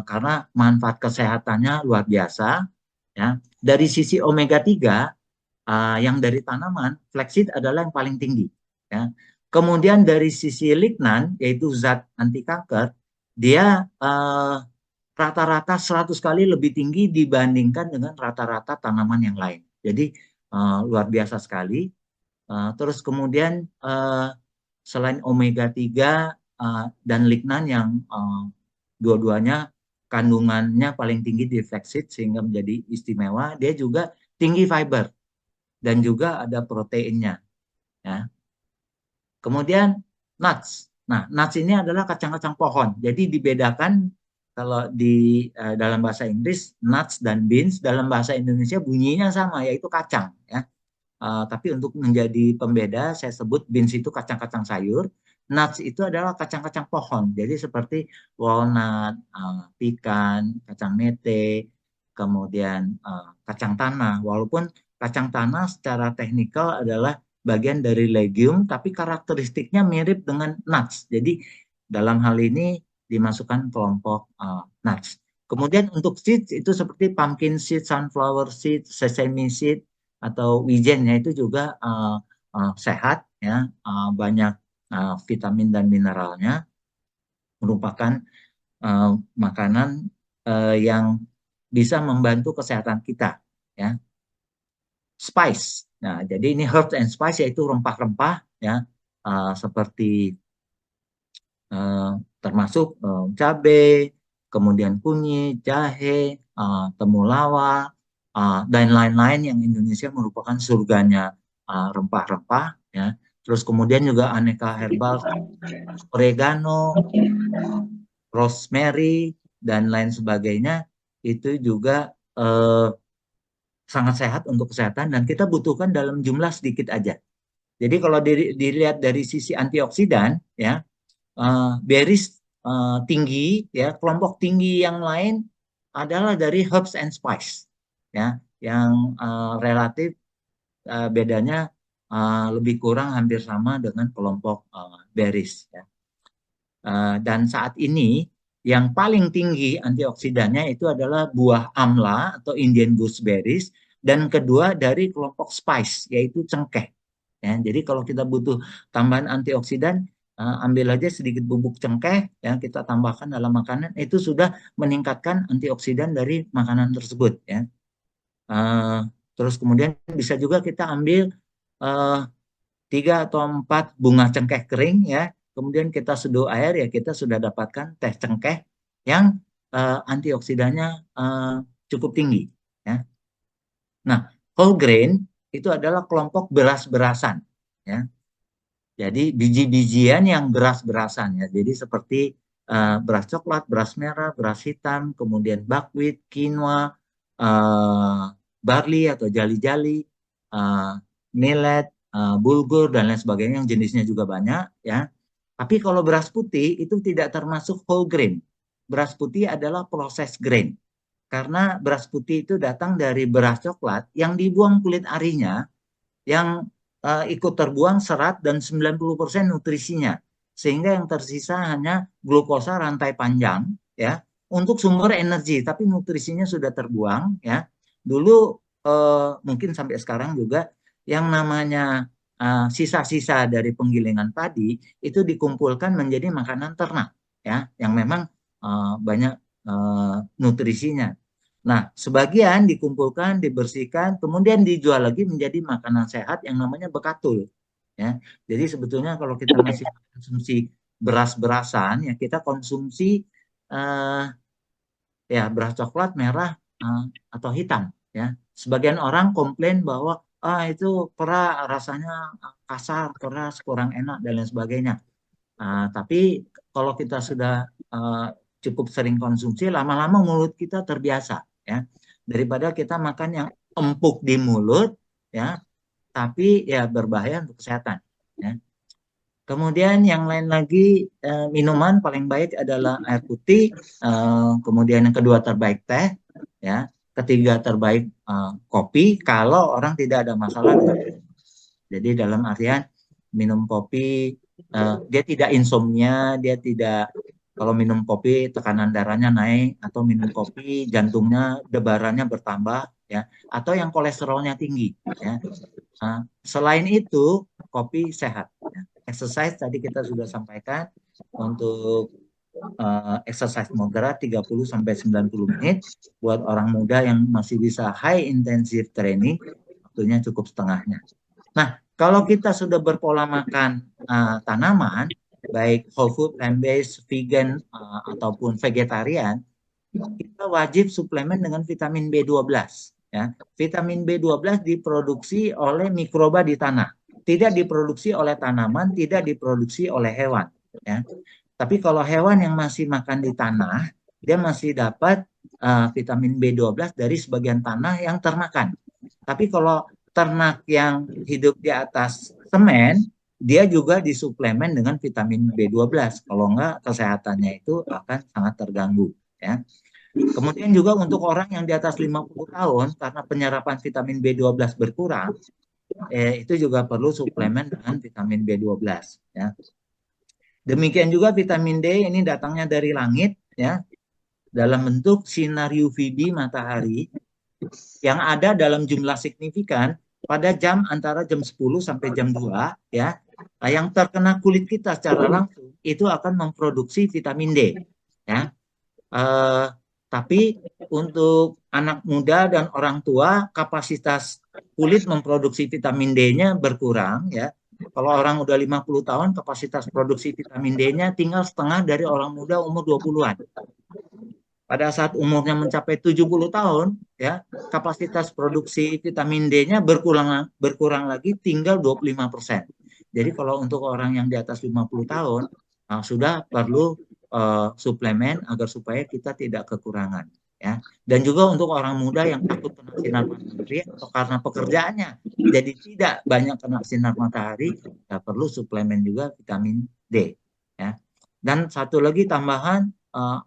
karena manfaat kesehatannya luar biasa, ya. Dari sisi omega 3 yang dari tanaman, flaxseed adalah yang paling tinggi, ya. Kemudian dari sisi lignan, yaitu zat anti kanker, dia rata-rata 100 kali lebih tinggi dibandingkan dengan rata-rata tanaman yang lain. Jadi luar biasa sekali. Terus kemudian selain omega 3 dan lignan yang dua-duanya kandungannya paling tinggi di flaxseed sehingga menjadi istimewa, dia juga tinggi fiber dan juga ada proteinnya, ya. Kemudian nuts. Nah, nuts ini adalah kacang-kacang pohon. Jadi dibedakan kalau di dalam bahasa Inggris nuts dan beans, dalam bahasa Indonesia bunyinya sama, yaitu kacang, ya. Tapi untuk menjadi pembeda, saya sebut beans itu kacang-kacang sayur, nuts itu adalah kacang-kacang pohon. Jadi seperti walnut, pekan, kacang mete, kemudian kacang tanah. Walaupun kacang tanah secara teknikal adalah bagian dari legume, tapi karakteristiknya mirip dengan nuts. Jadi dalam hal ini dimasukkan kelompok nuts. Kemudian untuk seeds itu seperti pumpkin seed, sunflower seed, sesame seed, atau wijennya itu juga sehat, ya, banyak vitamin dan mineralnya, merupakan makanan yang bisa membantu kesehatan kita, ya. Spice, nah jadi ini herbs and spice yaitu rempah-rempah, ya, seperti termasuk cabai, kemudian kunyit, jahe, temulawak, dan lain-lain yang Indonesia merupakan surganya rempah-rempah, ya. Terus kemudian juga aneka herbal, oregano, rosemary, dan lain sebagainya itu juga sangat sehat untuk kesehatan dan kita butuhkan dalam jumlah sedikit aja. Jadi kalau dilihat dari sisi antioksidan, ya, berries tinggi, ya, kelompok tinggi yang lain adalah dari herbs and spice, ya, yang relatif bedanya lebih kurang hampir sama dengan kelompok berries, ya. Dan saat ini yang paling tinggi antioksidannya itu adalah buah amla atau Indian gooseberries, dan kedua dari kelompok spice yaitu cengkeh, ya. Jadi kalau kita butuh tambahan antioksidan, ambil aja sedikit bubuk cengkeh, ya, kita tambahkan dalam makanan, itu sudah meningkatkan antioksidan dari makanan tersebut, ya. Terus kemudian bisa juga kita ambil 3 atau 4 bunga cengkeh kering, ya, kemudian kita seduh air, ya, kita sudah dapatkan teh cengkeh yang antioksidannya cukup tinggi, ya. Nah, whole grain itu adalah kelompok beras-berasan, ya. Jadi biji-bijian yang beras-berasan, ya. Jadi seperti beras coklat, beras merah, beras hitam, kemudian buckwheat, quinoa, barley atau jali-jali, millet, bulgur, dan lain sebagainya yang jenisnya juga banyak, ya. Tapi kalau beras putih itu tidak termasuk whole grain. Beras putih adalah proses grain. Karena beras putih itu datang dari beras coklat yang dibuang kulit arinya, yang ikut terbuang serat dan 90% nutrisinya. Sehingga yang tersisa hanya glukosa rantai panjang, ya, untuk sumber energi, tapi nutrisinya sudah terbuang, ya. Dulu mungkin sampai sekarang juga yang namanya sisa-sisa dari penggilingan padi itu dikumpulkan menjadi makanan ternak, ya, yang memang banyak nutrisinya. Nah, sebagian dikumpulkan, dibersihkan, kemudian dijual lagi menjadi makanan sehat yang namanya bekatul, ya. Jadi sebetulnya kalau kita masih konsumsi beras-berasan, ya, kita konsumsi ya beras coklat, merah, atau hitam, ya. Sebagian orang komplain bahwa itu keras, rasanya kasar, keras, kurang enak, dan lain sebagainya. Tapi kalau kita sudah cukup sering konsumsi, lama-lama mulut kita terbiasa, ya. Daripada kita makan yang empuk di mulut, ya, tapi ya berbahaya untuk kesehatan. ya. Kemudian yang lain lagi minuman paling baik adalah air putih, kemudian yang kedua terbaik teh, ya, ketiga terbaik kopi kalau orang tidak ada masalah. Jadi dalam artian minum kopi dia tidak insomnia, dia tidak kalau minum kopi tekanan darahnya naik atau minum kopi jantungnya debarannya bertambah ya atau yang kolesterolnya tinggi ya. Selain itu kopi sehat. Ya. Exercise tadi kita sudah sampaikan untuk exercise moderat 30 sampai 90 menit buat orang muda yang masih bisa high intensive training waktunya cukup setengahnya. Nah, kalau kita sudah berpola makan tanaman, baik whole food, plant-based, vegan, ataupun vegetarian, kita wajib suplemen dengan vitamin B12. Ya. Vitamin B12 diproduksi oleh mikroba di tanah. Tidak diproduksi oleh tanaman, tidak diproduksi oleh hewan. Ya. Tapi kalau hewan yang masih makan di tanah, dia masih dapat vitamin B12 dari sebagian tanah yang termakan. Tapi kalau ternak yang hidup di atas semen, dia juga disuplemen dengan vitamin B12. Kalau enggak, kesehatannya itu akan sangat terganggu. Ya. Kemudian juga untuk orang yang di atas 50 tahun, karena penyerapan vitamin B12 berkurang, itu juga perlu suplemen dengan vitamin B12. Ya. Demikian juga vitamin D ini datangnya dari langit, ya, dalam bentuk sinar UVB matahari, yang ada dalam jumlah signifikan pada jam antara jam 10 sampai jam 2 ya. Yang terkena kulit kita secara langsung itu akan memproduksi vitamin D ya. Tapi untuk anak muda dan orang tua kapasitas kulit memproduksi vitamin D-nya berkurang ya. Kalau orang udah 50 tahun kapasitas produksi vitamin D-nya tinggal setengah dari orang muda umur 20-an. Pada saat umurnya mencapai 70 tahun, ya, kapasitas produksi vitamin D-nya berkurang lagi tinggal 25%. Jadi kalau untuk orang yang di atas 50 tahun, sudah perlu suplemen agar supaya kita tidak kekurangan. Ya. Dan juga untuk orang muda yang takut kena sinar matahari atau karena pekerjaannya jadi tidak banyak kena sinar matahari, ya perlu suplemen juga vitamin D. Ya. Dan satu lagi tambahan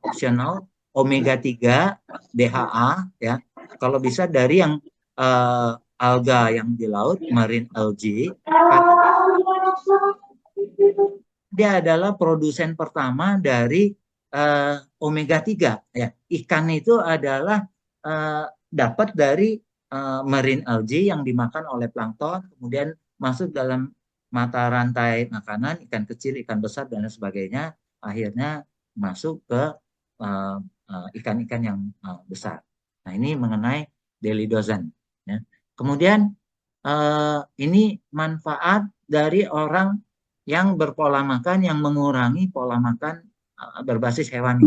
opsional omega 3, DHA ya. Kalau bisa dari yang alga yang di laut, marine algae, dia adalah produsen pertama dari omega 3 ya. Ikan itu adalah dapat dari marine algae yang dimakan oleh plankton, kemudian masuk dalam mata rantai makanan ikan kecil, ikan besar dan sebagainya, akhirnya masuk ke ikan-ikan yang besar. Nah, ini mengenai daily dozen. Ya. Kemudian ini manfaat dari orang yang berpola makan, yang mengurangi pola makan berbasis hewani.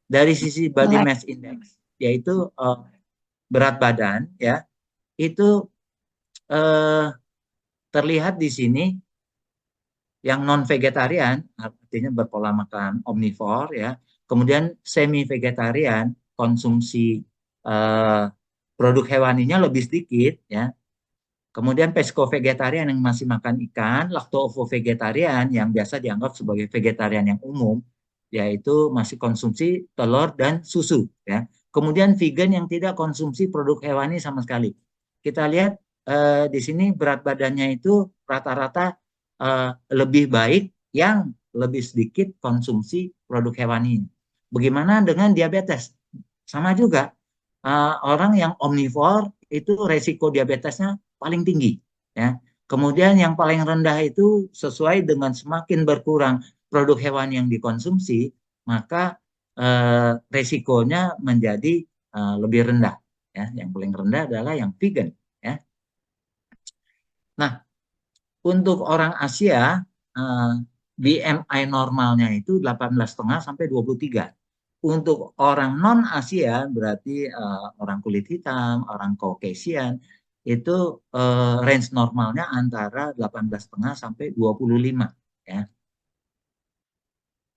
Dari sisi body mass index, yaitu berat badan, ya, itu terlihat di sini yang non vegetarian, artinya berpola makan omnivore, ya. Kemudian semi-vegetarian, konsumsi produk hewaninya lebih sedikit, ya. Kemudian pesco-vegetarian yang masih makan ikan, lacto-ovo-vegetarian yang biasa dianggap sebagai vegetarian yang umum, yaitu masih konsumsi telur dan susu, ya. Kemudian vegan yang tidak konsumsi produk hewani sama sekali. Kita lihat di sini berat badannya itu rata-rata lebih baik yang lebih sedikit konsumsi produk hewani. Bagaimana dengan diabetes? Sama juga, orang yang omnivore itu resiko diabetesnya paling tinggi. Ya. Kemudian yang paling rendah itu sesuai dengan semakin berkurang produk hewan yang dikonsumsi, maka resikonya menjadi lebih rendah. Ya. Yang paling rendah adalah yang vegan. Ya. Nah, untuk orang Asia, BMI normalnya itu 18,5 sampai 23. Untuk orang non-Asia, berarti orang kulit hitam, orang Caucasian, itu range normalnya antara 18,5 sampai 25. Ya.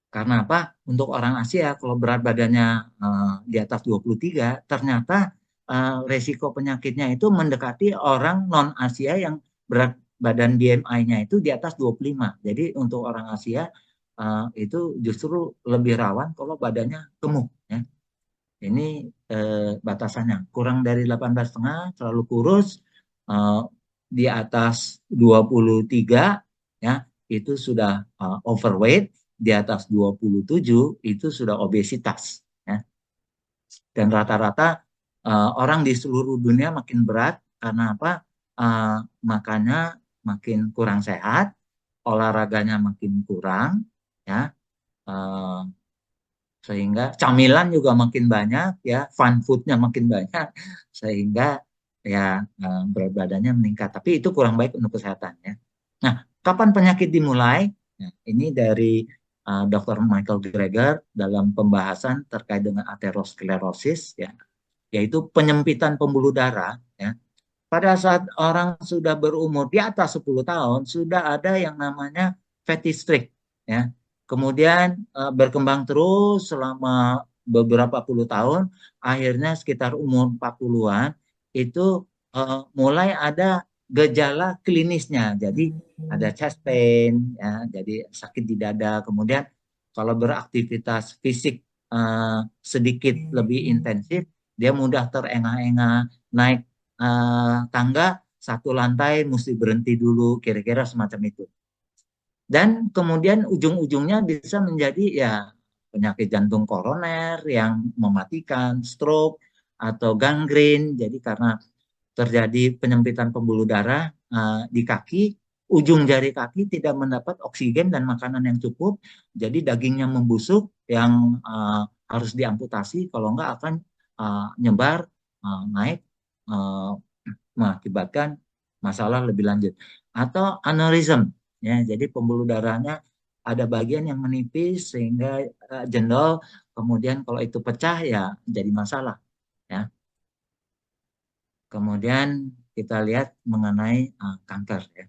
Karena apa? Untuk orang Asia, kalau berat badannya di atas 23, ternyata resiko penyakitnya itu mendekati orang non-Asia yang berat badan BMI-nya itu di atas 25. Jadi untuk orang Asia itu justru lebih rawan kalau badannya gemuk ya. Ini batasannya kurang dari 18,5 terlalu kurus, di atas 23 ya itu sudah overweight, di atas 27 itu sudah obesitas ya. Dan rata-rata orang di seluruh dunia makin berat karena apa? Makannya makin kurang sehat, olahraganya makin kurang ya. Eh, Sehingga camilan juga makin banyak ya, fun foodnya makin banyak sehingga ya berat badannya meningkat. Tapi itu kurang baik untuk kesehatan ya. Nah, kapan penyakit dimulai? Nah, ini dari Dr. Michael Greger dalam pembahasan terkait dengan aterosklerosis ya, yaitu penyempitan pembuluh darah ya. Pada saat orang sudah berumur di atas 10 tahun, sudah ada yang namanya fatty streak. Ya. Kemudian berkembang terus selama beberapa puluh tahun, akhirnya sekitar umur 40-an, itu mulai ada gejala klinisnya. Jadi ada chest pain, ya, jadi sakit di dada. Kemudian kalau beraktivitas fisik sedikit lebih intensif, dia mudah terengah-engah, naik tangga satu lantai mesti berhenti dulu, kira-kira semacam itu. Dan kemudian ujung-ujungnya bisa menjadi ya penyakit jantung koroner yang mematikan, stroke atau gangren. Jadi karena terjadi penyempitan pembuluh darah di kaki, ujung jari kaki tidak mendapat oksigen dan makanan yang cukup, jadi dagingnya membusuk yang harus diamputasi, kalau enggak akan nyebar, naik, mengakibatkan masalah lebih lanjut. Atau aneurism, ya, jadi pembuluh darahnya ada bagian yang menipis sehingga jendol, kemudian kalau itu pecah ya jadi masalah. Ya. Kemudian kita lihat mengenai kanker. Ya.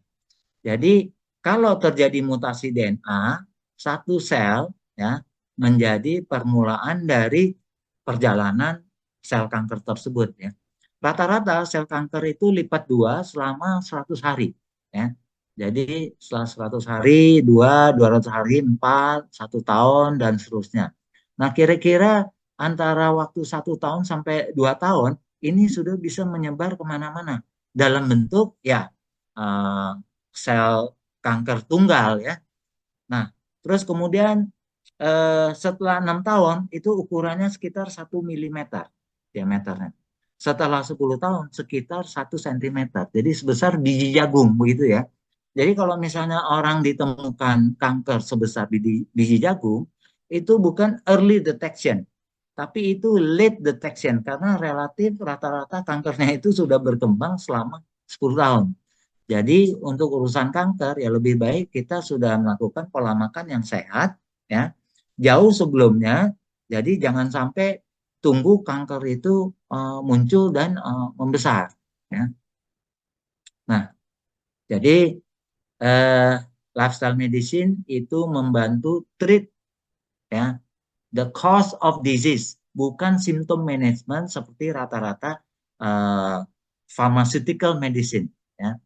Jadi kalau terjadi mutasi DNA, satu sel ya menjadi permulaan dari perjalanan sel kanker tersebut. Ya. Rata-rata sel kanker itu lipat 2 selama 100 hari. Ya. Jadi setelah 100 hari, 200 hari, 4, 1 tahun, dan seterusnya. Nah kira-kira antara waktu 1 tahun sampai 2 tahun, ini sudah bisa menyebar kemana-mana. Dalam bentuk ya sel kanker tunggal ya. Nah terus kemudian setelah 6 tahun, itu ukurannya sekitar 1 milimeter diameternya. Setelah 10 tahun sekitar 1 sentimeter. Jadi sebesar biji jagung begitu ya. Jadi kalau misalnya orang ditemukan kanker sebesar biji jagung, itu bukan early detection, tapi itu late detection karena relatif rata-rata kankernya itu sudah berkembang selama 10 tahun. Jadi untuk urusan kanker ya lebih baik kita sudah melakukan pola makan yang sehat ya jauh sebelumnya. Jadi jangan sampai tunggu kanker itu muncul dan membesar. Ya. Nah, jadi lifestyle medicine itu membantu treat ya the cause of disease, bukan symptom management seperti rata-rata pharmaceutical medicine. Ya.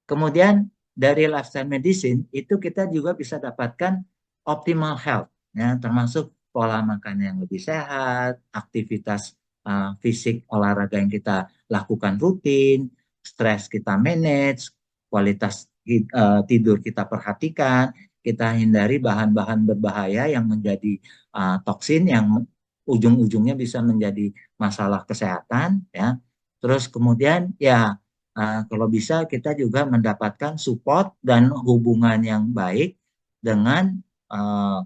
Kemudian dari lifestyle medicine itu kita juga bisa dapatkan optimal health, ya, termasuk pola makan yang lebih sehat, aktivitas fisik olahraga yang kita lakukan rutin, stres kita manage, kualitas tidur kita perhatikan, kita hindari bahan-bahan berbahaya yang menjadi toksin yang ujung-ujungnya bisa menjadi masalah kesehatan, ya. Terus kemudian ya kalau bisa kita juga mendapatkan support dan hubungan yang baik dengan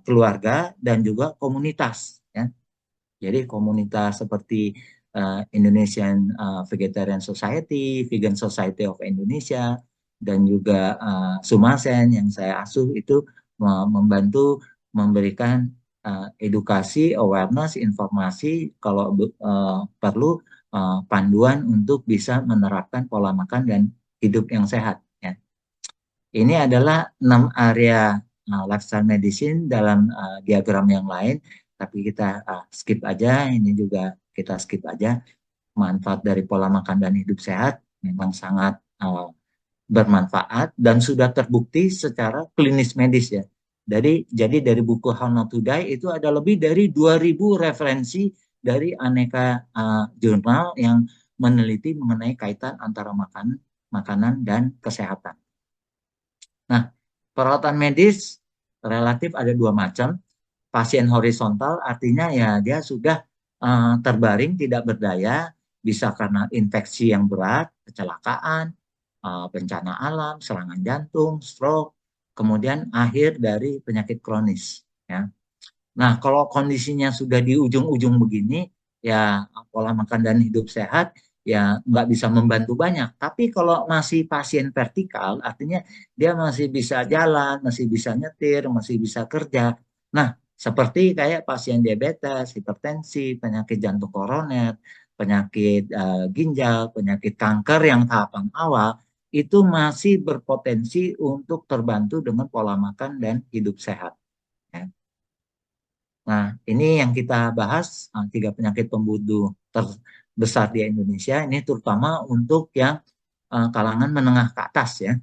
keluarga dan juga komunitas. Ya. Jadi komunitas seperti Indonesian Vegetarian Society, Vegan Society of Indonesia, dan juga Sumasen yang saya asuh itu membantu memberikan edukasi, awareness, informasi kalau perlu panduan untuk bisa menerapkan pola makan dan hidup yang sehat. Ya. Ini adalah 6 area lifestyle medicine dalam diagram yang lain, tapi kita skip aja. Ini juga kita skip aja. Manfaat dari pola makan dan hidup sehat memang sangat bermanfaat dan sudah terbukti secara klinis medis ya. Jadi dari buku How Not to Die itu ada lebih dari 2000 referensi dari aneka jurnal yang meneliti mengenai kaitan antara makanan dan kesehatan. Nah, perawatan medis relatif ada dua macam. Pasien horizontal artinya ya dia sudah terbaring tidak berdaya, bisa karena infeksi yang berat, kecelakaan, bencana alam, serangan jantung, stroke, kemudian akhir dari penyakit kronis. Ya. Nah, kalau kondisinya sudah di ujung-ujung begini, ya pola makan dan hidup sehat ya nggak bisa membantu banyak. Tapi kalau masih pasien vertikal, artinya dia masih bisa jalan, masih bisa nyetir, masih bisa kerja. Nah, seperti kayak pasien diabetes, hipertensi, penyakit jantung koroner, penyakit ginjal, penyakit kanker yang tahapan awal, itu masih berpotensi untuk terbantu dengan pola makan dan hidup sehat. Ya. Nah, ini yang kita bahas, 3 penyakit pembunuh terbesar di Indonesia, ini terutama untuk yang kalangan menengah ke atas ya,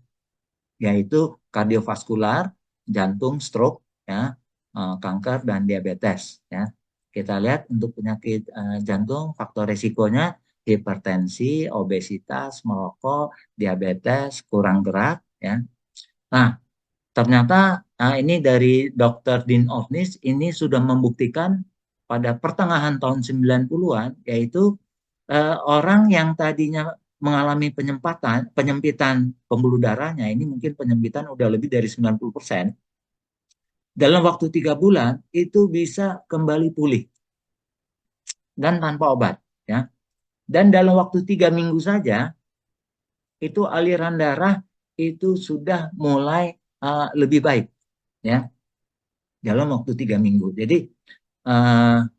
yaitu kardiovaskular, jantung, stroke, ya, kanker, dan diabetes. Ya. Kita lihat untuk penyakit jantung, faktor risikonya hipertensi, obesitas, merokok, diabetes, kurang gerak. Ya. Nah, ternyata ini dari Dr. Dean Ornish ini sudah membuktikan pada pertengahan tahun 90-an, yaitu orang yang tadinya mengalami penyempitan pembuluh darahnya, ini mungkin penyempitan udah lebih dari 90%, dalam waktu 3 bulan itu bisa kembali pulih dan tanpa obat. Ya. Dan dalam waktu 3 minggu saja, itu aliran darah itu sudah mulai lebih baik. Ya. Dalam waktu 3 minggu. Jadi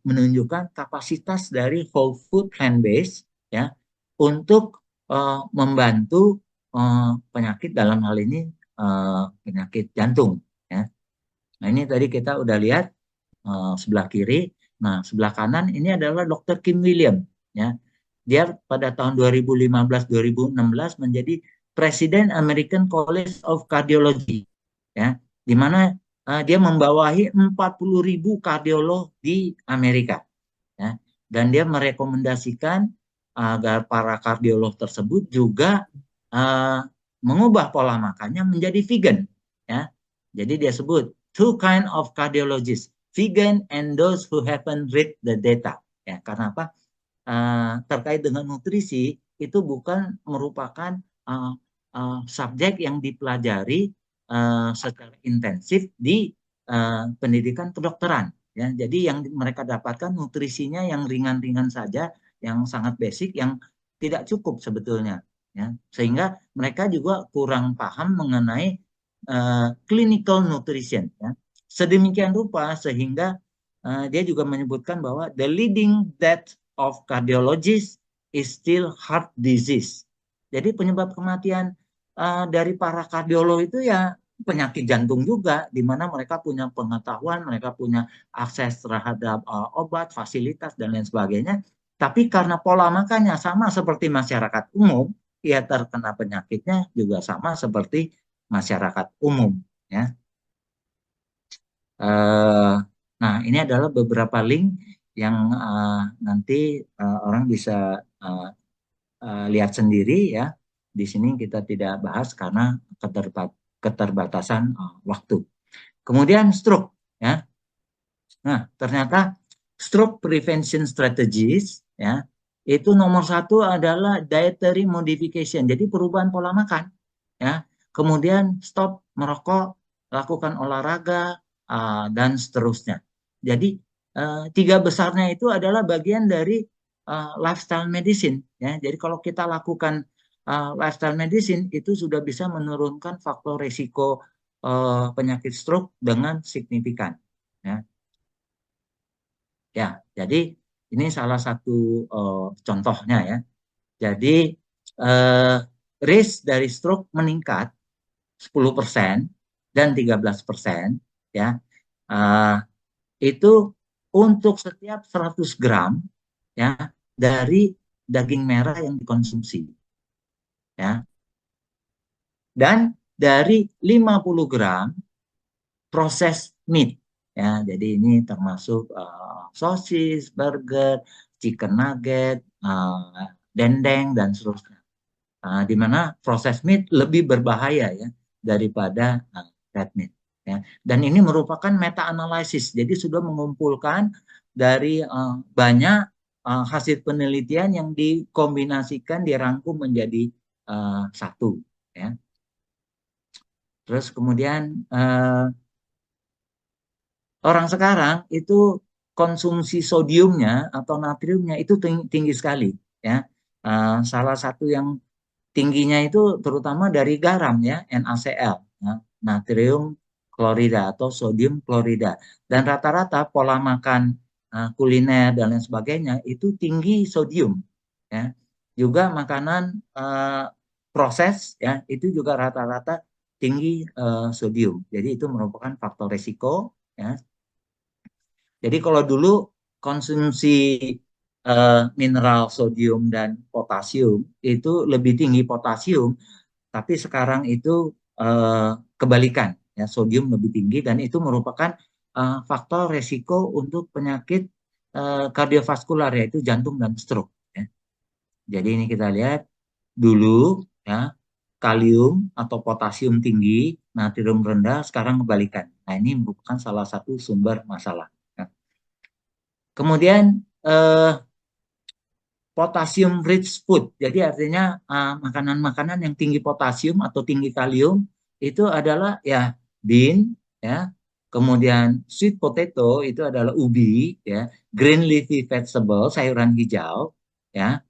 menunjukkan kapasitas dari whole food plant based ya untuk membantu penyakit dalam hal ini penyakit jantung ya. Nah, ini tadi kita udah lihat sebelah kiri. Nah, sebelah kanan ini adalah Dr. Kim William ya. Dia pada tahun 2015-2016 menjadi Presiden American College of Cardiology ya, di mana dia membawahi 40.000 kardiolog di Amerika. Ya. Dan dia merekomendasikan agar para kardiolog tersebut juga mengubah pola makannya menjadi vegan. Ya. Jadi dia sebut 2 kind of cardiologists, vegan and those who haven't read the data. Ya, karena apa? Terkait dengan nutrisi itu bukan merupakan subjek yang dipelajari secara intensif di pendidikan kedokteran ya. Jadi yang mereka dapatkan nutrisinya yang ringan-ringan saja, yang sangat basic, yang tidak cukup sebetulnya ya. Sehingga mereka juga kurang paham mengenai clinical nutrition ya. Sedemikian rupa sehingga dia juga menyebutkan bahwa the leading death of cardiologists is still heart disease. Jadi penyebab kematian dari para kardiolog itu ya penyakit jantung juga, di mana mereka punya pengetahuan, mereka punya akses terhadap obat, fasilitas, dan lain sebagainya. Tapi karena pola makannya sama seperti masyarakat umum, ya terkena penyakitnya juga sama seperti masyarakat umum. Ya. Nah, ini adalah beberapa link yang nanti orang bisa lihat sendiri ya. Di sini kita tidak bahas karena keterbatasan waktu. Kemudian stroke ya. Nah, ternyata stroke prevention strategies ya, itu nomor 1 adalah dietary modification. Jadi perubahan pola makan ya. Kemudian stop merokok, lakukan olahraga dan seterusnya. Jadi 3 besarnya itu adalah bagian dari lifestyle medicine ya. Jadi kalau kita lakukan lifestyle medicine itu sudah bisa menurunkan faktor risiko penyakit stroke dengan signifikan ya. Ya, jadi ini salah satu contohnya ya. Jadi risk dari stroke meningkat 10% dan 13% ya. Itu untuk setiap 100 gram ya dari daging merah yang dikonsumsi. Ya. dan dari 50 gram proses meat. Ya, jadi ini termasuk sosis, burger, chicken nugget, dendeng dan seterusnya. Di mana proses meat lebih berbahaya ya daripada red meat. Ya. Dan ini merupakan meta analisis. Jadi sudah mengumpulkan dari banyak hasil penelitian yang dikombinasikan, dirangkum menjadi satu. Ya. Terus kemudian orang sekarang itu konsumsi sodiumnya atau natriumnya itu tinggi sekali. Ya. Salah satu yang tingginya itu terutama dari garam ya, NaCl, ya, natrium klorida atau sodium klorida. Dan rata-rata pola makan kuliner dan lain sebagainya itu tinggi sodium. Ya. Juga makanan proses ya itu juga rata-rata tinggi sodium. Jadi itu merupakan faktor risiko. Ya. Jadi kalau dulu konsumsi mineral sodium dan potasium itu lebih tinggi potasium, tapi sekarang itu kebalikan, ya sodium lebih tinggi dan itu merupakan faktor resiko untuk penyakit kardiovaskular yaitu jantung dan stroke. Ya. Jadi ini kita lihat dulu ya kalium atau potasium tinggi, natrium rendah, sekarang kebalikan. Nah ini merupakan salah satu sumber masalah. Ya. Kemudian potassium rich food. Jadi artinya makanan-makanan yang tinggi potasium atau tinggi kalium itu adalah ya bean ya. Kemudian sweet potato itu adalah ubi ya, green leafy vegetable sayuran hijau ya.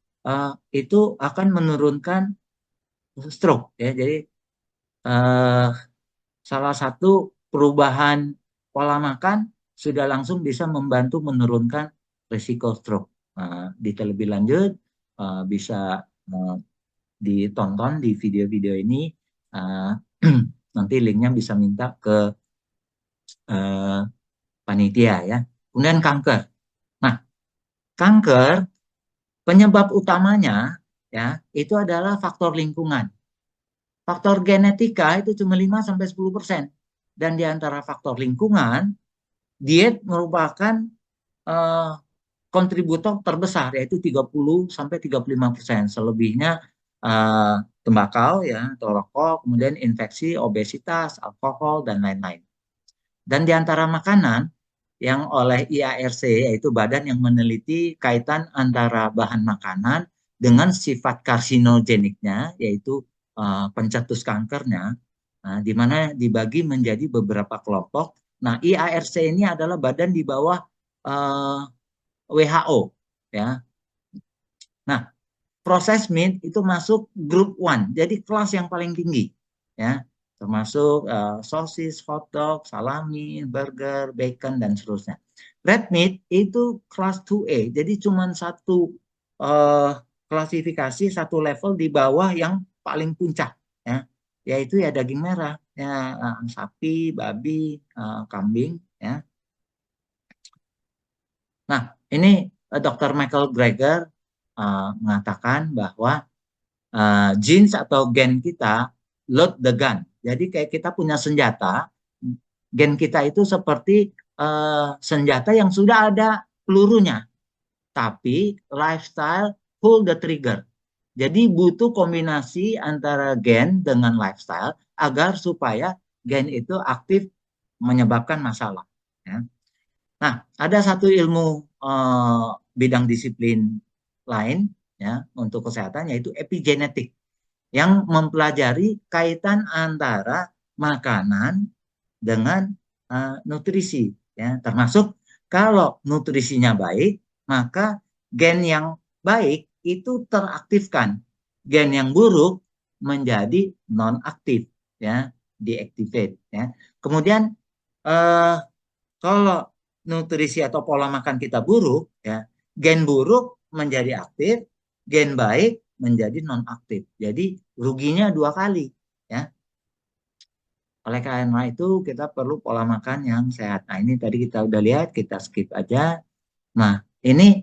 Itu akan menurunkan stroke ya. Jadi salah satu perubahan pola makan sudah langsung bisa membantu menurunkan risiko stroke. Detail lebih lanjut bisa ditonton di video-video ini. Nanti linknya bisa minta ke panitia ya. Kemudian kanker. Nah, kanker penyebab utamanya ya itu adalah faktor lingkungan. Faktor genetika itu cuma 5-10%. Dan di antara faktor lingkungan, diet merupakan kontributor terbesar yaitu 30-35%. Selebihnya tembakau ya atau rokok, kemudian infeksi, obesitas, alkohol dan lain-lain. Dan di antara makanan yang oleh IARC yaitu badan yang meneliti kaitan antara bahan makanan dengan sifat karsinogeniknya yaitu pencetus kankernya, di mana dibagi menjadi beberapa kelompok. Nah, IARC ini adalah badan di bawah WHO ya. Nah, proses meat itu masuk grup 1, jadi kelas yang paling tinggi ya, termasuk sosis, hotdog, salami, burger, bacon dan seterusnya. Red meat itu kelas 2A, jadi cuma satu klasifikasi, satu level di bawah yang paling puncak ya, yaitu ya daging merah ya, sapi, babi, kambing ya. Nah, ini Dr. Michael Greger mengatakan bahwa genes atau gen kita load the gun. Jadi kayak kita punya senjata, gen kita itu seperti senjata yang sudah ada pelurunya, tapi lifestyle pull the trigger. Jadi butuh kombinasi antara gen dengan lifestyle agar supaya gen itu aktif menyebabkan masalah. Ya. Nah, ada satu ilmu bidang disiplin lain ya untuk kesehatan yaitu epigenetik yang mempelajari kaitan antara makanan dengan nutrisi ya, termasuk kalau nutrisinya baik maka gen yang baik itu teraktifkan, gen yang buruk menjadi non aktif ya, deactivate ya. Kemudian kalau nutrisi atau pola makan kita buruk ya, gen buruk menjadi aktif, gen baik menjadi non aktif. Jadi ruginya 2 kali ya. Oleh karena itu kita perlu pola makan yang sehat. Nah, ini tadi kita udah lihat, kita skip aja. Nah, ini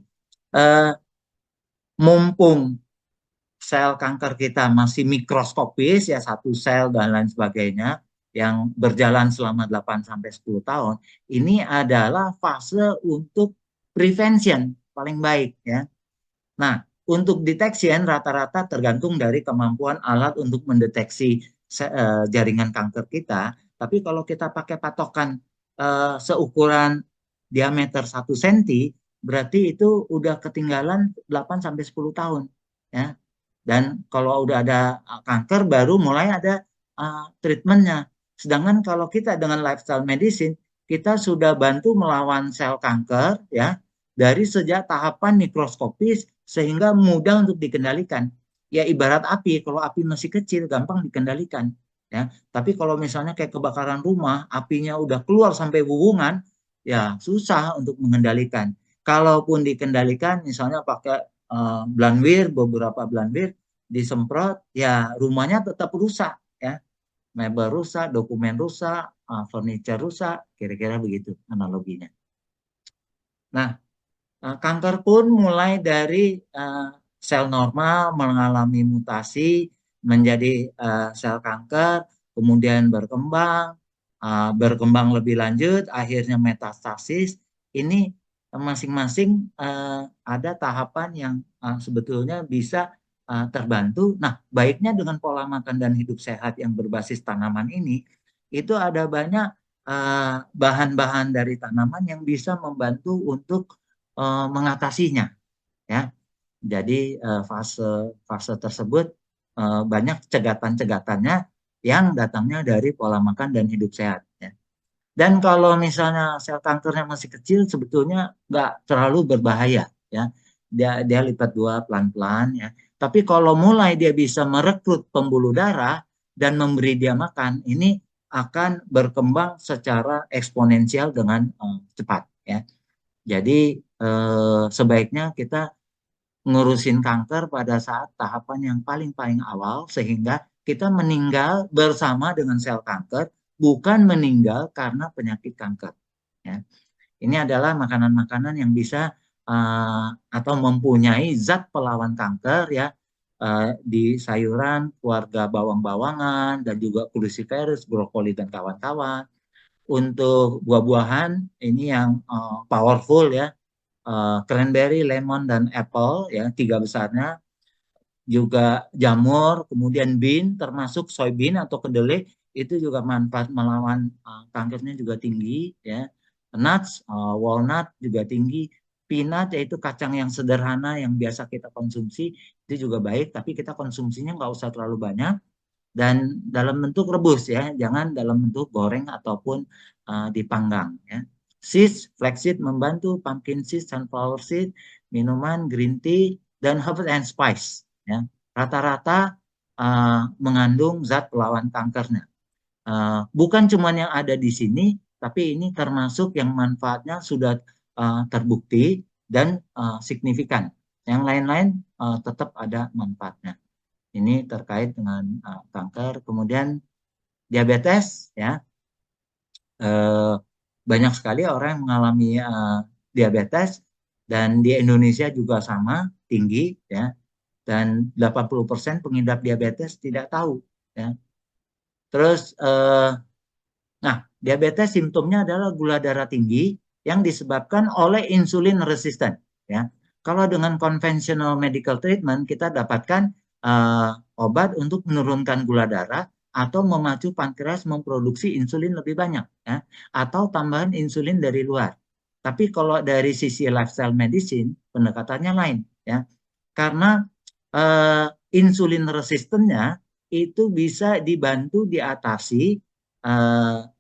mumpung sel kanker kita masih mikroskopis ya, satu sel dan lain sebagainya yang berjalan selama 8 sampai 10 tahun, ini adalah fase untuk prevention paling baik ya. Nah, untuk detection rata-rata tergantung dari kemampuan alat untuk mendeteksi jaringan kanker kita. Tapi kalau kita pakai patokan seukuran diameter 1 cm, berarti itu udah ketinggalan 8 sampai 10 tahun ya. Dan kalau udah ada kanker baru mulai ada treatmentnya. Sedangkan kalau kita dengan lifestyle medicine, kita sudah bantu melawan sel kanker ya dari sejak tahapan mikroskopis sehingga mudah untuk dikendalikan. Ya ibarat api, kalau api masih kecil gampang dikendalikan ya. Tapi kalau misalnya kayak kebakaran rumah, apinya udah keluar sampai wuwungan, ya susah untuk mengendalikan. Kalaupun dikendalikan misalnya pakai Blanwir, beberapa Blanwir disemprot, ya rumahnya tetap rusak ya. Mebel rusak, dokumen rusak, furniture rusak, kira-kira begitu analoginya. Nah, kanker pun mulai dari sel normal mengalami mutasi menjadi sel kanker, kemudian berkembang lebih lanjut, akhirnya metastasis. Ini masing-masing ada tahapan yang sebetulnya bisa terbantu. Nah, baiknya dengan pola makan dan hidup sehat yang berbasis tanaman ini, itu ada banyak bahan-bahan dari tanaman yang bisa membantu untuk mengatasinya ya. Jadi fase tersebut banyak cegatan-cegatannya yang datangnya dari pola makan dan hidup sehat ya. Dan kalau misalnya sel kankernya masih kecil sebetulnya nggak terlalu berbahaya ya. Dia lipat 2 pelan-pelan ya. Tapi kalau mulai dia bisa merekrut pembuluh darah dan memberi dia makan, ini akan berkembang secara eksponensial dengan cepat ya. Jadi sebaiknya kita ngurusin kanker pada saat tahapan yang paling awal sehingga kita meninggal bersama dengan sel kanker, bukan meninggal karena penyakit kanker. Ya. Ini adalah makanan-makanan yang bisa atau mempunyai zat pelawan kanker ya di sayuran, keluarga bawang-bawangan dan juga cruciferous, brokoli dan kawan-kawan. Untuk buah-buahan ini yang powerful ya, cranberry, lemon dan apple ya, 3 besarnya. Juga jamur, kemudian bean termasuk soybean atau kedelai itu juga manfaat melawan kankernya juga tinggi ya. Nuts, walnut juga tinggi. Peanut yaitu kacang yang sederhana yang biasa kita konsumsi itu juga baik, tapi kita konsumsinya nggak usah terlalu banyak dan dalam bentuk rebus ya, jangan dalam bentuk goreng ataupun dipanggang ya. Seeds, flaxseed membantu, pumpkin seed, sunflower seed, minuman, green tea dan herbs and spice ya. Rata-rata mengandung zat pelawan kankernya. Bukan cuma yang ada di sini, tapi ini termasuk yang manfaatnya sudah terbukti dan signifikan. Yang lain-lain tetap ada manfaatnya. Ini terkait dengan kanker. Kemudian diabetes ya. Banyak sekali orang yang mengalami diabetes dan di Indonesia juga sama tinggi ya. Dan 80% pengidap diabetes tidak tahu ya. Terus nah, diabetes simptomnya adalah gula darah tinggi yang disebabkan oleh insulin resisten ya. Kalau dengan conventional medical treatment kita dapatkan obat untuk menurunkan gula darah atau memacu pankreas memproduksi insulin lebih banyak ya, atau tambahan insulin dari luar. Tapi kalau dari sisi lifestyle medicine pendekatannya lain ya. Karena insulin resistennya itu bisa dibantu diatasi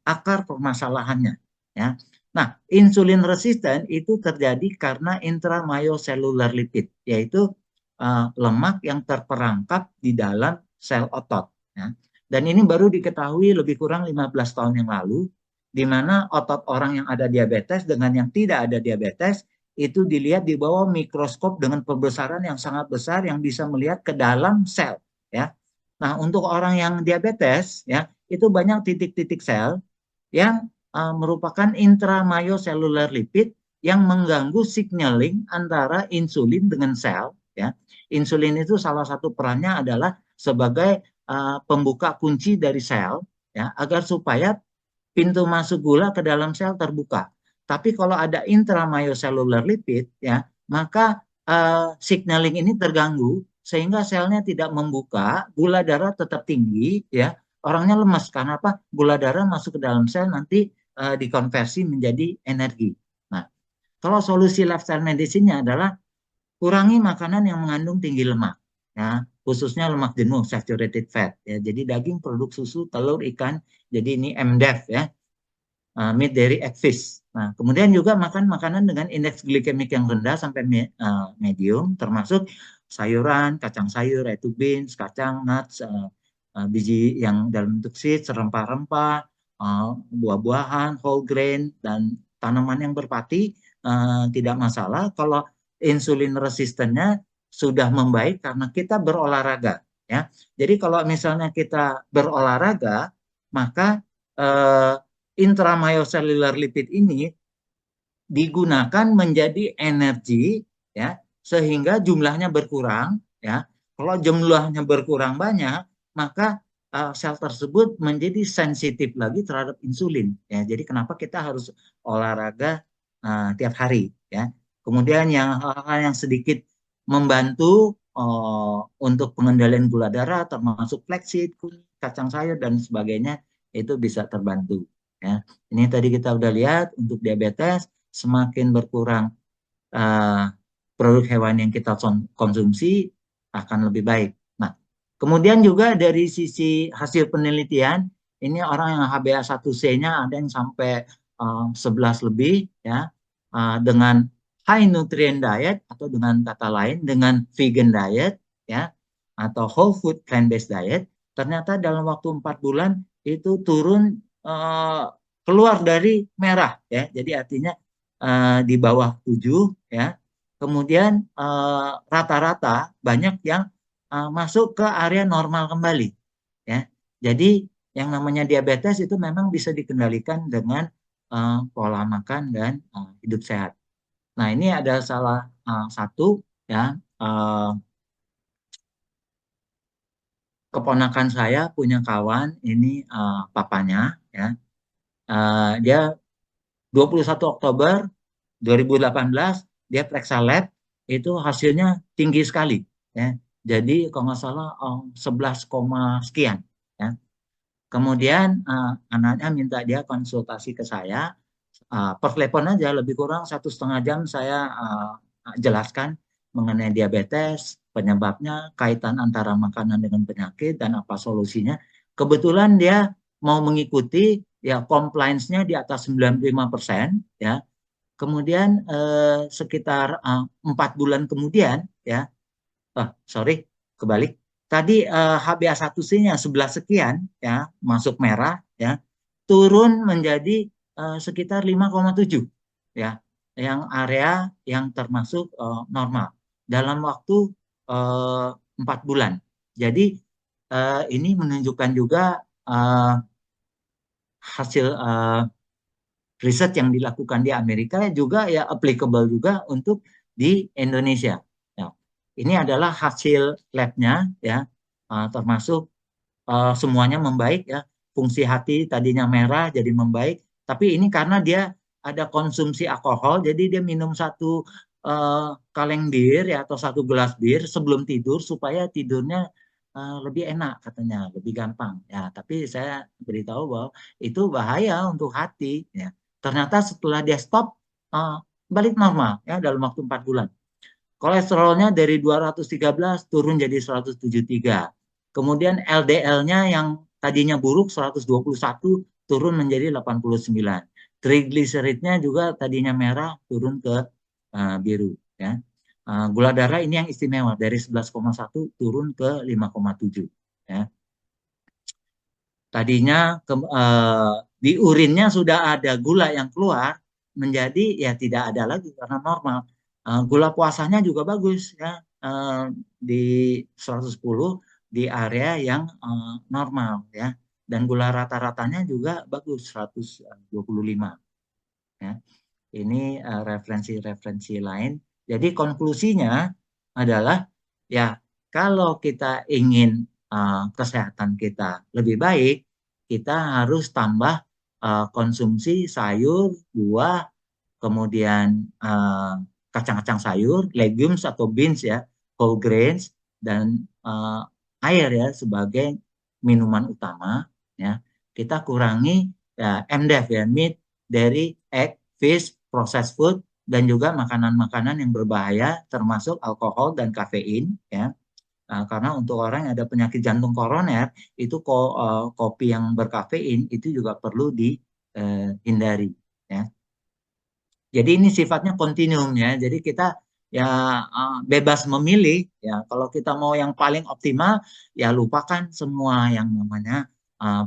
akar permasalahannya ya. Nah, insulin resisten itu terjadi karena intramyocellular lipid, yaitu lemak yang terperangkap di dalam sel otot ya. Dan ini baru diketahui lebih kurang 15 tahun yang lalu, di mana otot orang yang ada diabetes dengan yang tidak ada diabetes itu dilihat di bawah mikroskop dengan pembesaran yang sangat besar yang bisa melihat ke dalam sel ya. Nah, untuk orang yang diabetes ya, itu banyak titik-titik sel yang merupakan intramyocellular lipid yang mengganggu signaling antara insulin dengan sel ya. Insulin itu salah satu perannya adalah sebagai pembuka kunci dari sel, ya, agar supaya pintu masuk gula ke dalam sel terbuka. Tapi kalau ada intramyocellular lipid, ya, maka signaling ini terganggu sehingga selnya tidak membuka, gula darah tetap tinggi, ya, orangnya lemas karena apa? Gula darah masuk ke dalam sel nanti dikonversi menjadi energi. Nah, kalau solusi lifestyle medicine-nya adalah kurangi makanan yang mengandung tinggi lemak, ya, khususnya lemak jenuh, saturated fat, ya. Jadi daging, produk susu, telur, ikan. Jadi ini MDEF, ya, meat, dairy, egg, fish. Nah, kemudian juga makan makanan dengan indeks glikemik yang rendah sampai medium, termasuk sayuran, kacang sayur, yaitu beans, kacang, nuts, biji yang dalam bentuk seeds, rempah-rempah, buah-buahan, whole grain, dan tanaman yang berpati, tidak masalah kalau insulin resistennya sudah membaik karena kita berolahraga, ya. Jadi kalau misalnya kita berolahraga, maka intramyocellular lipid ini digunakan menjadi energi, ya, sehingga jumlahnya berkurang, ya. Kalau jumlahnya berkurang banyak, maka sel tersebut menjadi sensitif lagi terhadap insulin, ya. Jadi kenapa kita harus olahraga tiap hari, ya. Kemudian yang hal-hal yang sedikit membantu untuk pengendalian gula darah termasuk flaxseed, kacang sayur dan sebagainya itu bisa terbantu, ya. Ini tadi kita udah lihat untuk diabetes semakin berkurang produk hewan yang kita konsumsi akan lebih baik. Nah, kemudian juga dari sisi hasil penelitian, ini orang yang HbA1c-nya ada yang sampai 11 lebih, ya, dengan high nutrient diet atau dengan kata lain dengan vegan diet, ya, atau whole food plant based diet, ternyata dalam waktu 4 bulan itu turun keluar dari merah, ya. Jadi artinya di bawah 7, ya. Kemudian rata-rata banyak yang masuk ke area normal kembali, ya. Jadi yang namanya diabetes itu memang bisa dikendalikan dengan pola makan dan hidup sehat. Nah, ini ada salah satu, ya, keponakan saya punya kawan ini, papanya, ya, dia 21 Oktober 2018 dia periksa lab itu hasilnya tinggi sekali, ya. Jadi kalau nggak salah 11, sekian, ya. Kemudian anaknya minta dia konsultasi ke saya, per telepon aja lebih kurang 1,5 jam saya jelaskan mengenai diabetes, penyebabnya, kaitan antara makanan dengan penyakit dan apa solusinya. Kebetulan dia mau mengikuti, ya, compliance-nya di atas 95%, ya. Kemudian sekitar 4 bulan kemudian, ya, sorry, kebalik. Tadi HbA1c-nya 11 sekian, ya, masuk merah, ya, turun menjadi sekitar 5,7, ya, yang area yang termasuk normal dalam waktu 4 bulan. Jadi ini menunjukkan juga hasil riset yang dilakukan di Amerika juga, ya, applicable juga untuk di Indonesia. Nah, ini adalah hasil labnya, ya, termasuk semuanya membaik, ya. Fungsi hati tadinya merah jadi membaik, tapi ini karena dia ada konsumsi alkohol, jadi dia minum 1 kaleng bir, ya, atau 1 gelas bir sebelum tidur supaya tidurnya lebih enak katanya, lebih gampang, ya. Tapi saya beritahu bahwa itu bahaya untuk hati, ya. Ternyata setelah dia stop balik normal, ya, dalam waktu 4 bulan. Kolesterolnya dari 213 turun jadi 173. Kemudian LDL-nya yang tadinya buruk 121 turun menjadi 89. Trigliseridnya juga tadinya merah turun ke biru, ya. Gula darah ini yang istimewa dari 11,1 turun ke 5,7, ya. Tadinya di urinnya sudah ada gula yang keluar menjadi, ya, tidak ada lagi karena normal. Gula puasanya juga bagus, ya, di 110 di area yang normal, ya, dan gula rata-ratanya juga bagus 125, ya. Ini referensi-referensi lain. Jadi konklusinya adalah Ya, kalau kita ingin kesehatan kita lebih baik, kita harus tambah konsumsi sayur, buah, kemudian kacang-kacang sayur, legumes atau beans ya, whole grains, dan air ya sebagai minuman utama. Ya, kita kurangi ya MDF ya, meat, dairy, egg, fish, processed food, dan juga makanan-makanan yang berbahaya termasuk alkohol dan kafein ya. Karena untuk orang yang ada penyakit jantung koroner itu kopi yang berkafein itu juga perlu dihindari ya. Jadi ini sifatnya kontinuum ya. Jadi kita ya bebas memilih ya. Kalau kita mau yang paling optimal ya lupakan semua yang namanya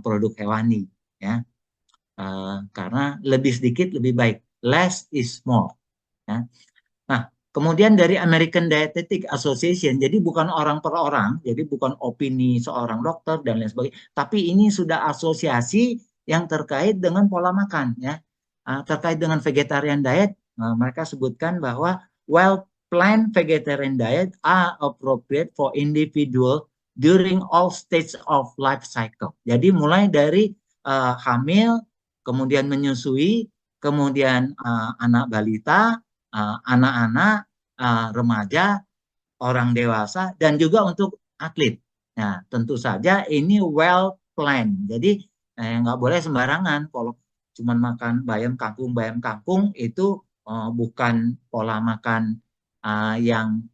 produk hewani ya. Karena lebih sedikit lebih baik. Less is more ya. Nah, kemudian dari American Dietetic Association, jadi bukan orang per orang, jadi bukan opini seorang dokter dan lain sebagainya, tapi ini sudah asosiasi yang terkait dengan pola makan ya. Terkait dengan vegetarian diet, mereka sebutkan bahwa well-planned vegetarian diet are appropriate for individual during all stages of life cycle. Jadi mulai dari hamil, kemudian menyusui, kemudian anak balita, anak-anak, remaja, orang dewasa, dan juga untuk atlet. Nah, tentu saja ini well planned. Jadi nggak boleh sembarangan. Kalau cuma makan bayam kangkung itu bukan pola makan yang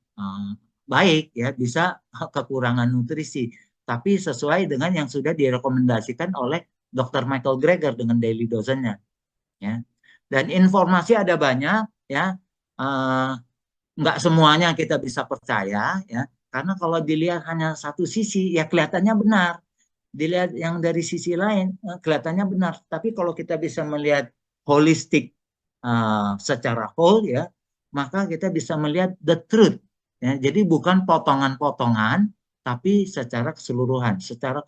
baik ya, bisa kekurangan nutrisi. Tapi sesuai dengan yang sudah direkomendasikan oleh Dr. Michael Greger dengan daily dosanya. Ya. Dan informasi ada banyak ya. Uh, nggak semuanya kita bisa percaya ya, karena kalau dilihat hanya satu sisi ya kelihatannya benar, dilihat yang dari sisi lain kelihatannya benar, tapi kalau kita bisa melihat holistik secara whole ya, maka kita bisa melihat the truth ya. Jadi bukan potongan-potongan tapi secara keseluruhan, secara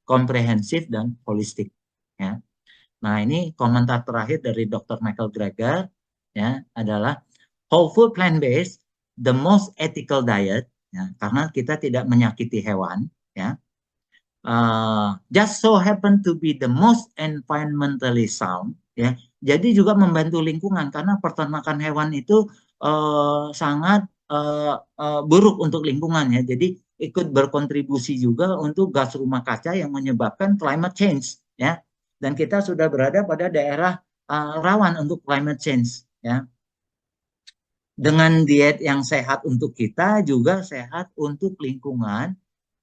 komprehensif dan holistik ya. Nah, ini komentar terakhir dari Dr. Michael Greger ya adalah whole food plant-based, the most ethical diet, ya, karena kita tidak menyakiti hewan, ya. Just so happen to be the most environmentally sound, ya. Jadi juga membantu lingkungan karena peternakan hewan itu sangat buruk untuk lingkungan ya. Jadi ikut berkontribusi juga untuk gas rumah kaca yang menyebabkan climate change, ya. Dan kita sudah berada pada daerah rawan untuk climate change, ya. Dengan diet yang sehat untuk kita juga sehat untuk lingkungan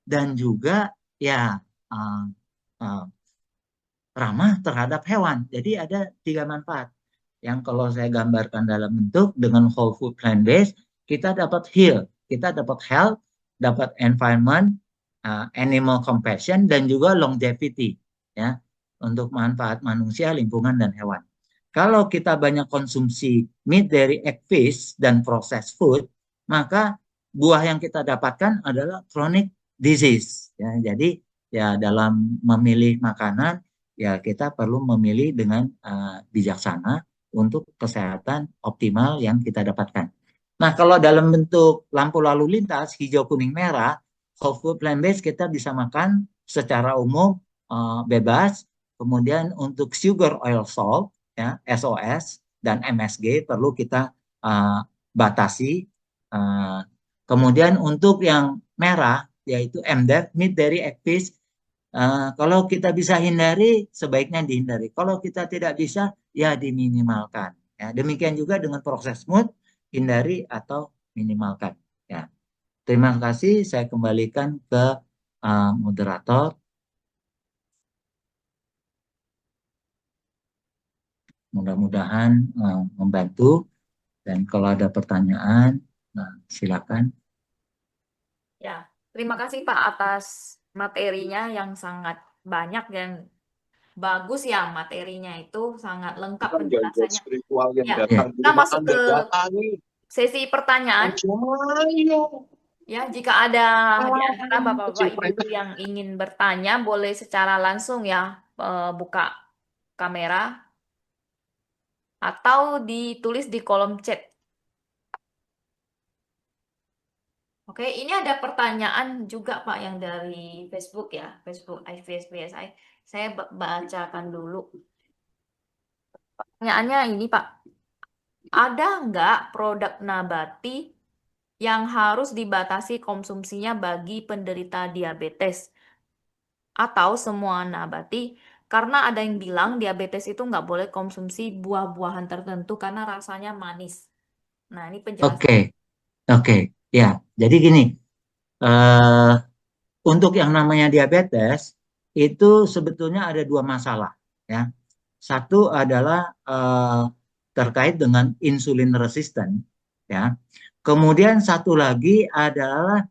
dan juga ya uh, uh, ramah terhadap hewan. Jadi ada 3 manfaat yang kalau saya gambarkan dalam bentuk dengan whole food plant based kita dapat heal, kita dapat health, dapat environment, animal compassion dan juga longevity ya untuk manfaat manusia, lingkungan dan hewan. Kalau kita banyak konsumsi meat, dairy, egg, fish, dan processed food, maka buah yang kita dapatkan adalah chronic disease. Ya, jadi ya dalam memilih makanan, ya kita perlu memilih dengan bijaksana untuk kesehatan optimal yang kita dapatkan. Nah, kalau dalam bentuk lampu lalu lintas, hijau, kuning, merah, whole food plant-based kita bisa makan secara umum bebas. Kemudian untuk sugar, oil, salt, ya, SOS dan MSG perlu kita batasi. Kemudian untuk yang merah yaitu MDF, meat, dairy, egg, fish. Kalau kita bisa hindari, sebaiknya dihindari. Kalau kita tidak bisa, ya diminimalkan. Ya, demikian juga dengan proses mood, hindari atau minimalkan. Ya, terima kasih. Saya kembalikan ke moderator. Mudah-mudahan membantu. Dan kalau ada pertanyaan, silakan. Ya, terima kasih Pak atas materinya yang sangat banyak dan bagus ya, materinya itu sangat lengkap Bukan gangguan penjelasannya. spiritual yang Ya, datang di kita rumah masuk Anda ke datangi. sesi pertanyaan. Ayo. Ya, jika ada di antara Bapak-Bapak Ibu yang ingin bertanya, boleh secara langsung ya buka kamera atau ditulis di kolom chat. Oke, ini ada pertanyaan juga Pak yang dari Facebook ya, Facebook IVSBSI. Saya bacakan dulu. Pertanyaannya ini Pak, ada nggak produk nabati yang harus dibatasi konsumsinya bagi penderita diabetes? Atau semua nabati? Karena ada yang bilang diabetes itu nggak boleh konsumsi buah-buahan tertentu karena rasanya manis. Nah, ini penjelasan. Oke, oke. Ya, jadi gini, eh, untuk yang namanya diabetes itu sebetulnya ada dua masalah, ya. Satu adalah terkait dengan insulin resisten, ya. Kemudian satu lagi adalah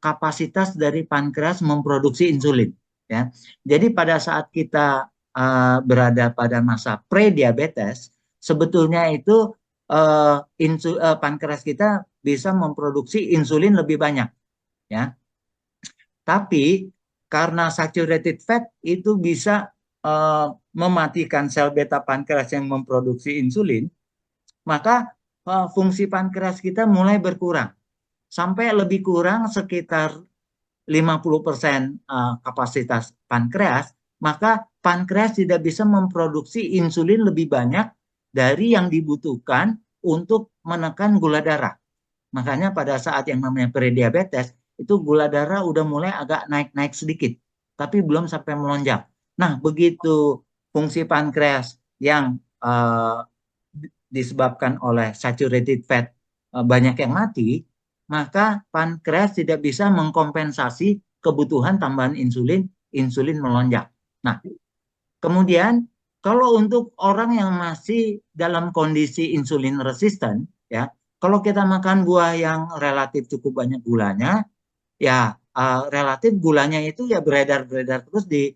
kapasitas dari pankreas memproduksi insulin, ya. Jadi pada saat kita berada pada masa pre-diabetes, sebetulnya itu pankreas kita bisa memproduksi insulin lebih banyak, ya. Tapi karena saturated fat itu bisa mematikan sel beta pankreas yang memproduksi insulin, maka fungsi pankreas kita mulai berkurang sampai lebih kurang sekitar 50% kapasitas pankreas, maka pankreas tidak bisa memproduksi insulin lebih banyak dari yang dibutuhkan untuk menekan gula darah. Makanya pada saat yang namanya prediabetes, itu gula darah udah mulai agak naik-naik sedikit, tapi belum sampai melonjak. Nah, begitu fungsi pankreas yang disebabkan oleh saturated fat banyak yang mati, maka pankreas tidak bisa mengkompensasi kebutuhan tambahan insulin, insulin melonjak. Nah, kemudian kalau untuk orang yang masih dalam kondisi insulin resisten, ya, kalau kita makan buah yang relatif cukup banyak gulanya, ya relatif gulanya itu ya beredar-beredar terus di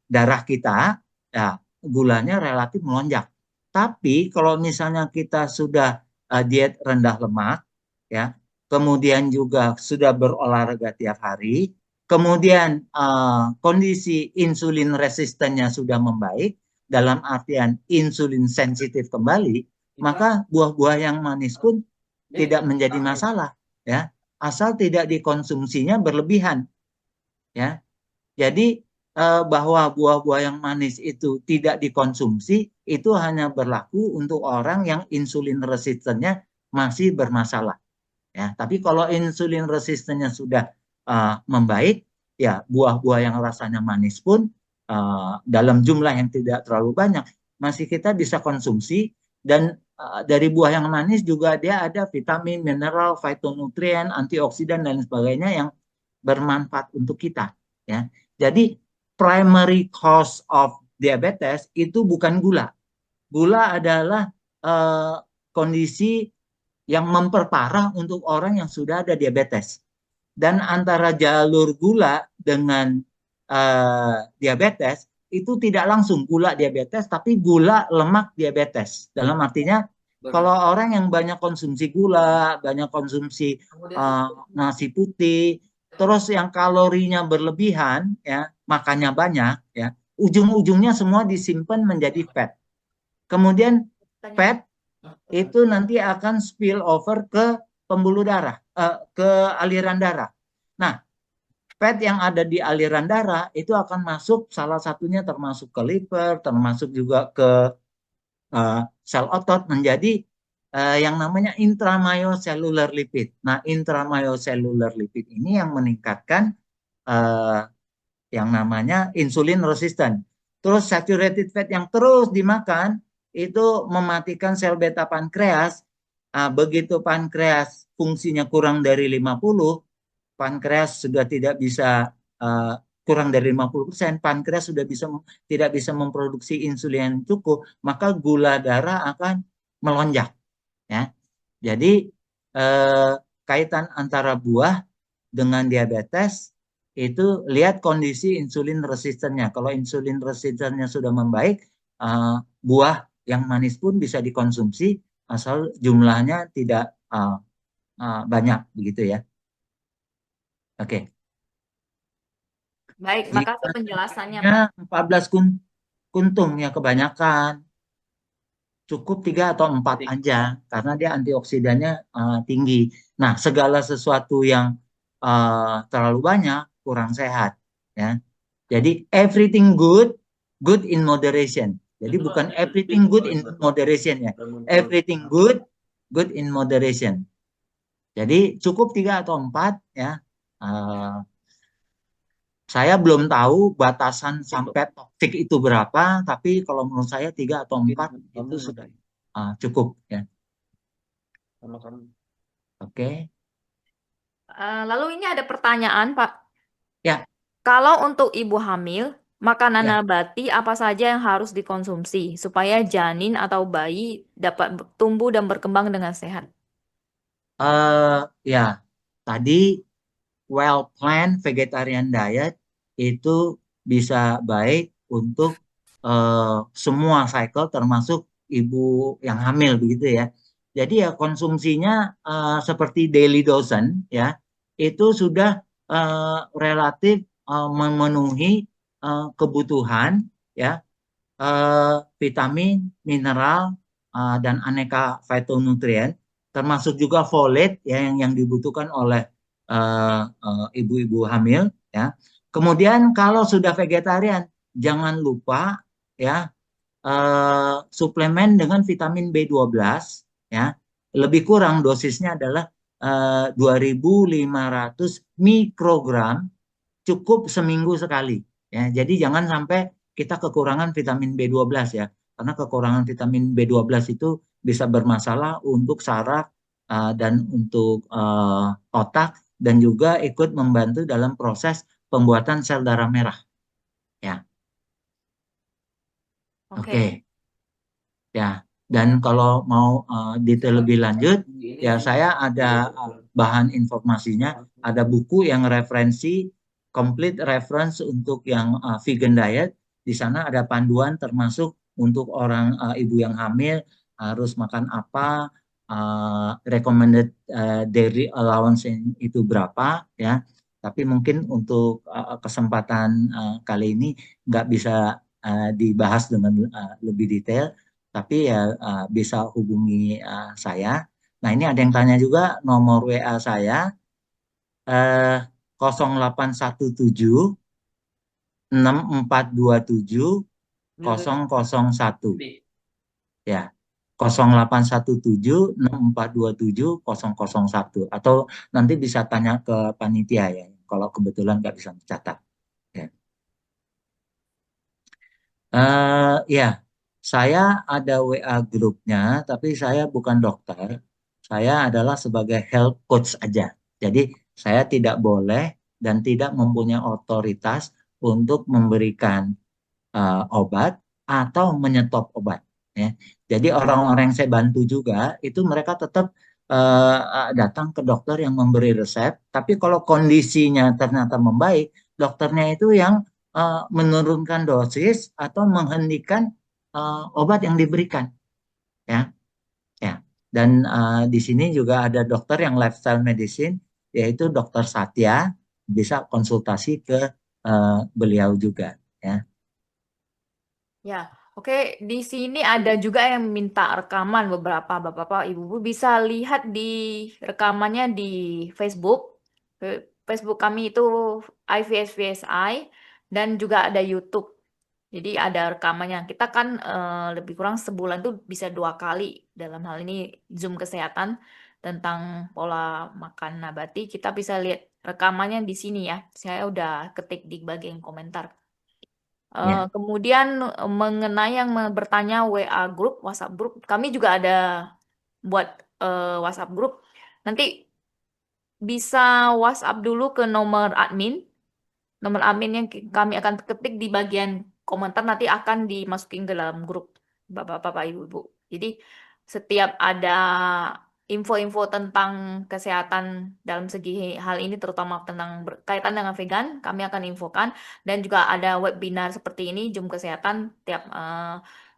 darah kita, ya gulanya relatif melonjak. Tapi kalau misalnya kita sudah diet rendah lemak, ya, kemudian juga sudah berolahraga tiap hari, kemudian kondisi insulin resistennya sudah membaik, dalam artian insulin sensitif kembali, maka buah-buah yang manis pun tidak menjadi masalah, ya, asal tidak dikonsumsinya berlebihan, ya. Jadi bahwa buah-buah yang manis itu tidak dikonsumsi itu hanya berlaku untuk orang yang insulin resistennya masih bermasalah, ya. Tapi kalau insulin resistennya sudah membaik, ya buah-buah yang rasanya manis pun dalam jumlah yang tidak terlalu banyak masih kita bisa konsumsi. Dan dari buah yang manis juga dia ada vitamin, mineral, fitonutrien, antioksidan dan sebagainya yang bermanfaat untuk kita, ya. Jadi primary cause of diabetes itu bukan gula. Gula adalah kondisi yang memperparah untuk orang yang sudah ada diabetes. Dan antara jalur gula dengan diabetes itu tidak langsung gula diabetes, tapi gula lemak diabetes. Dalam artinya, kalau orang yang banyak konsumsi gula, banyak konsumsi nasi putih, terus yang kalorinya berlebihan, ya, makannya banyak, ya, ujung-ujungnya semua disimpan menjadi fat. Kemudian fat itu nanti akan spill over ke pembuluh darah, ke aliran darah. Nah, fat yang ada di aliran darah itu akan masuk, salah satunya termasuk ke liver, termasuk juga ke sel otot, menjadi yang namanya intramyocellular lipid. Nah, intramyocellular lipid ini yang meningkatkan yang namanya insulin resisten. Terus saturated fat yang terus dimakan itu mematikan sel beta pankreas. Begitu pankreas fungsinya kurang dari 50, pankreas sudah tidak bisa kurang dari 50%, pankreas sudah tidak bisa memproduksi insulin yang cukup, maka gula darah akan melonjak, ya. Jadi kaitan antara buah dengan diabetes itu lihat kondisi insulin resistennya. Kalau insulin resistennya sudah membaik, buah yang manis pun bisa dikonsumsi asal jumlahnya tidak banyak, begitu ya. Oke. Baik, makasih Jika penjelasannya, Pak. 14 kuntum ya kebanyakan. cukup 3 atau 4 aja karena dia antioksidannya tinggi. Nah, segala sesuatu yang terlalu banyak kurang sehat ya. Jadi everything good, good in moderation. Jadi bukan everything good in moderation ya. Everything good, good in moderation. Jadi cukup 3 atau 4 ya. Eh, saya belum tahu batasan sampai toksik itu berapa, tapi kalau menurut saya 3 atau 4 itu sudah cukup ya. Oke. Lalu ini ada pertanyaan, Pak. Ya, Kalau untuk ibu hamil, makanan ya. nabati apa saja yang harus dikonsumsi supaya janin atau bayi dapat tumbuh dan berkembang dengan sehat? Ya, tadi well planned vegetarian diet itu bisa baik untuk semua cycle termasuk ibu yang hamil begitu ya. Jadi ya konsumsinya seperti daily dosen ya itu sudah relatif memenuhi kebutuhan ya vitamin, mineral dan aneka fitonutrien termasuk juga folate ya yang dibutuhkan oleh ibu-ibu hamil ya. Kemudian kalau sudah vegetarian jangan lupa ya suplemen dengan vitamin B12 ya. Lebih kurang dosisnya adalah 2.500 mikrogram cukup seminggu sekali ya. Jadi jangan sampai kita kekurangan vitamin B12 ya. Karena kekurangan vitamin B12 itu bisa bermasalah untuk saraf dan untuk otak dan juga ikut membantu dalam proses pembuatan sel darah merah ya. Oke. Oke. Ya, dan kalau mau detail lebih lanjut, ya saya ada bahan informasinya, ada buku yang referensi, complete reference untuk yang vegan diet. Di sana ada panduan termasuk untuk orang ibu yang hamil harus makan apa, recommended daily allowance itu berapa, ya. Tapi mungkin untuk kesempatan kali ini nggak bisa dibahas dengan lebih detail tapi ya bisa hubungi saya. Nah, ini ada yang tanya juga nomor WA saya 0817 6427 001 ya. 0817 6427 001 atau nanti bisa tanya ke panitia ya kalau kebetulan nggak bisa mencatat ya. Ya, saya ada WA grupnya, tapi saya bukan dokter. Saya adalah sebagai health coach aja. Jadi saya tidak boleh dan tidak mempunyai otoritas untuk memberikan obat atau menyetop obat. Ya. Jadi orang-orang yang saya bantu juga itu mereka tetap datang ke dokter yang memberi resep. Tapi kalau kondisinya ternyata membaik, dokternya itu yang menurunkan dosis atau menghentikan obat yang diberikan. Ya, ya. Dan di sini juga ada dokter yang lifestyle medicine, yaitu Dokter Satya, bisa konsultasi ke beliau juga. Ya. Ya, oke. Di sini ada juga yang minta rekaman beberapa bapak-bapak, ibu-ibu bisa lihat di rekamannya di Facebook. Facebook kami itu IVSVSI dan juga ada YouTube. Jadi ada rekamannya. Kita kan lebih kurang sebulan tuh bisa 2 kali dalam hal ini Zoom kesehatan tentang pola makan nabati. Kita bisa lihat rekamannya di sini ya. Saya udah ketik di bagian komentar. Ya. Kemudian mengenai yang bertanya WA group, WhatsApp group, kami juga ada buat WhatsApp group. Nanti bisa WhatsApp dulu ke nomor admin. Nomor admin yang kami akan ketik di bagian komentar nanti akan dimasukin ke dalam grup Bapak-bapak, Ibu-ibu. Jadi setiap ada info-info tentang kesehatan dalam segi hal ini terutama tentang berkaitan dengan vegan, kami akan infokan dan juga ada webinar seperti ini Zoom kesehatan tiap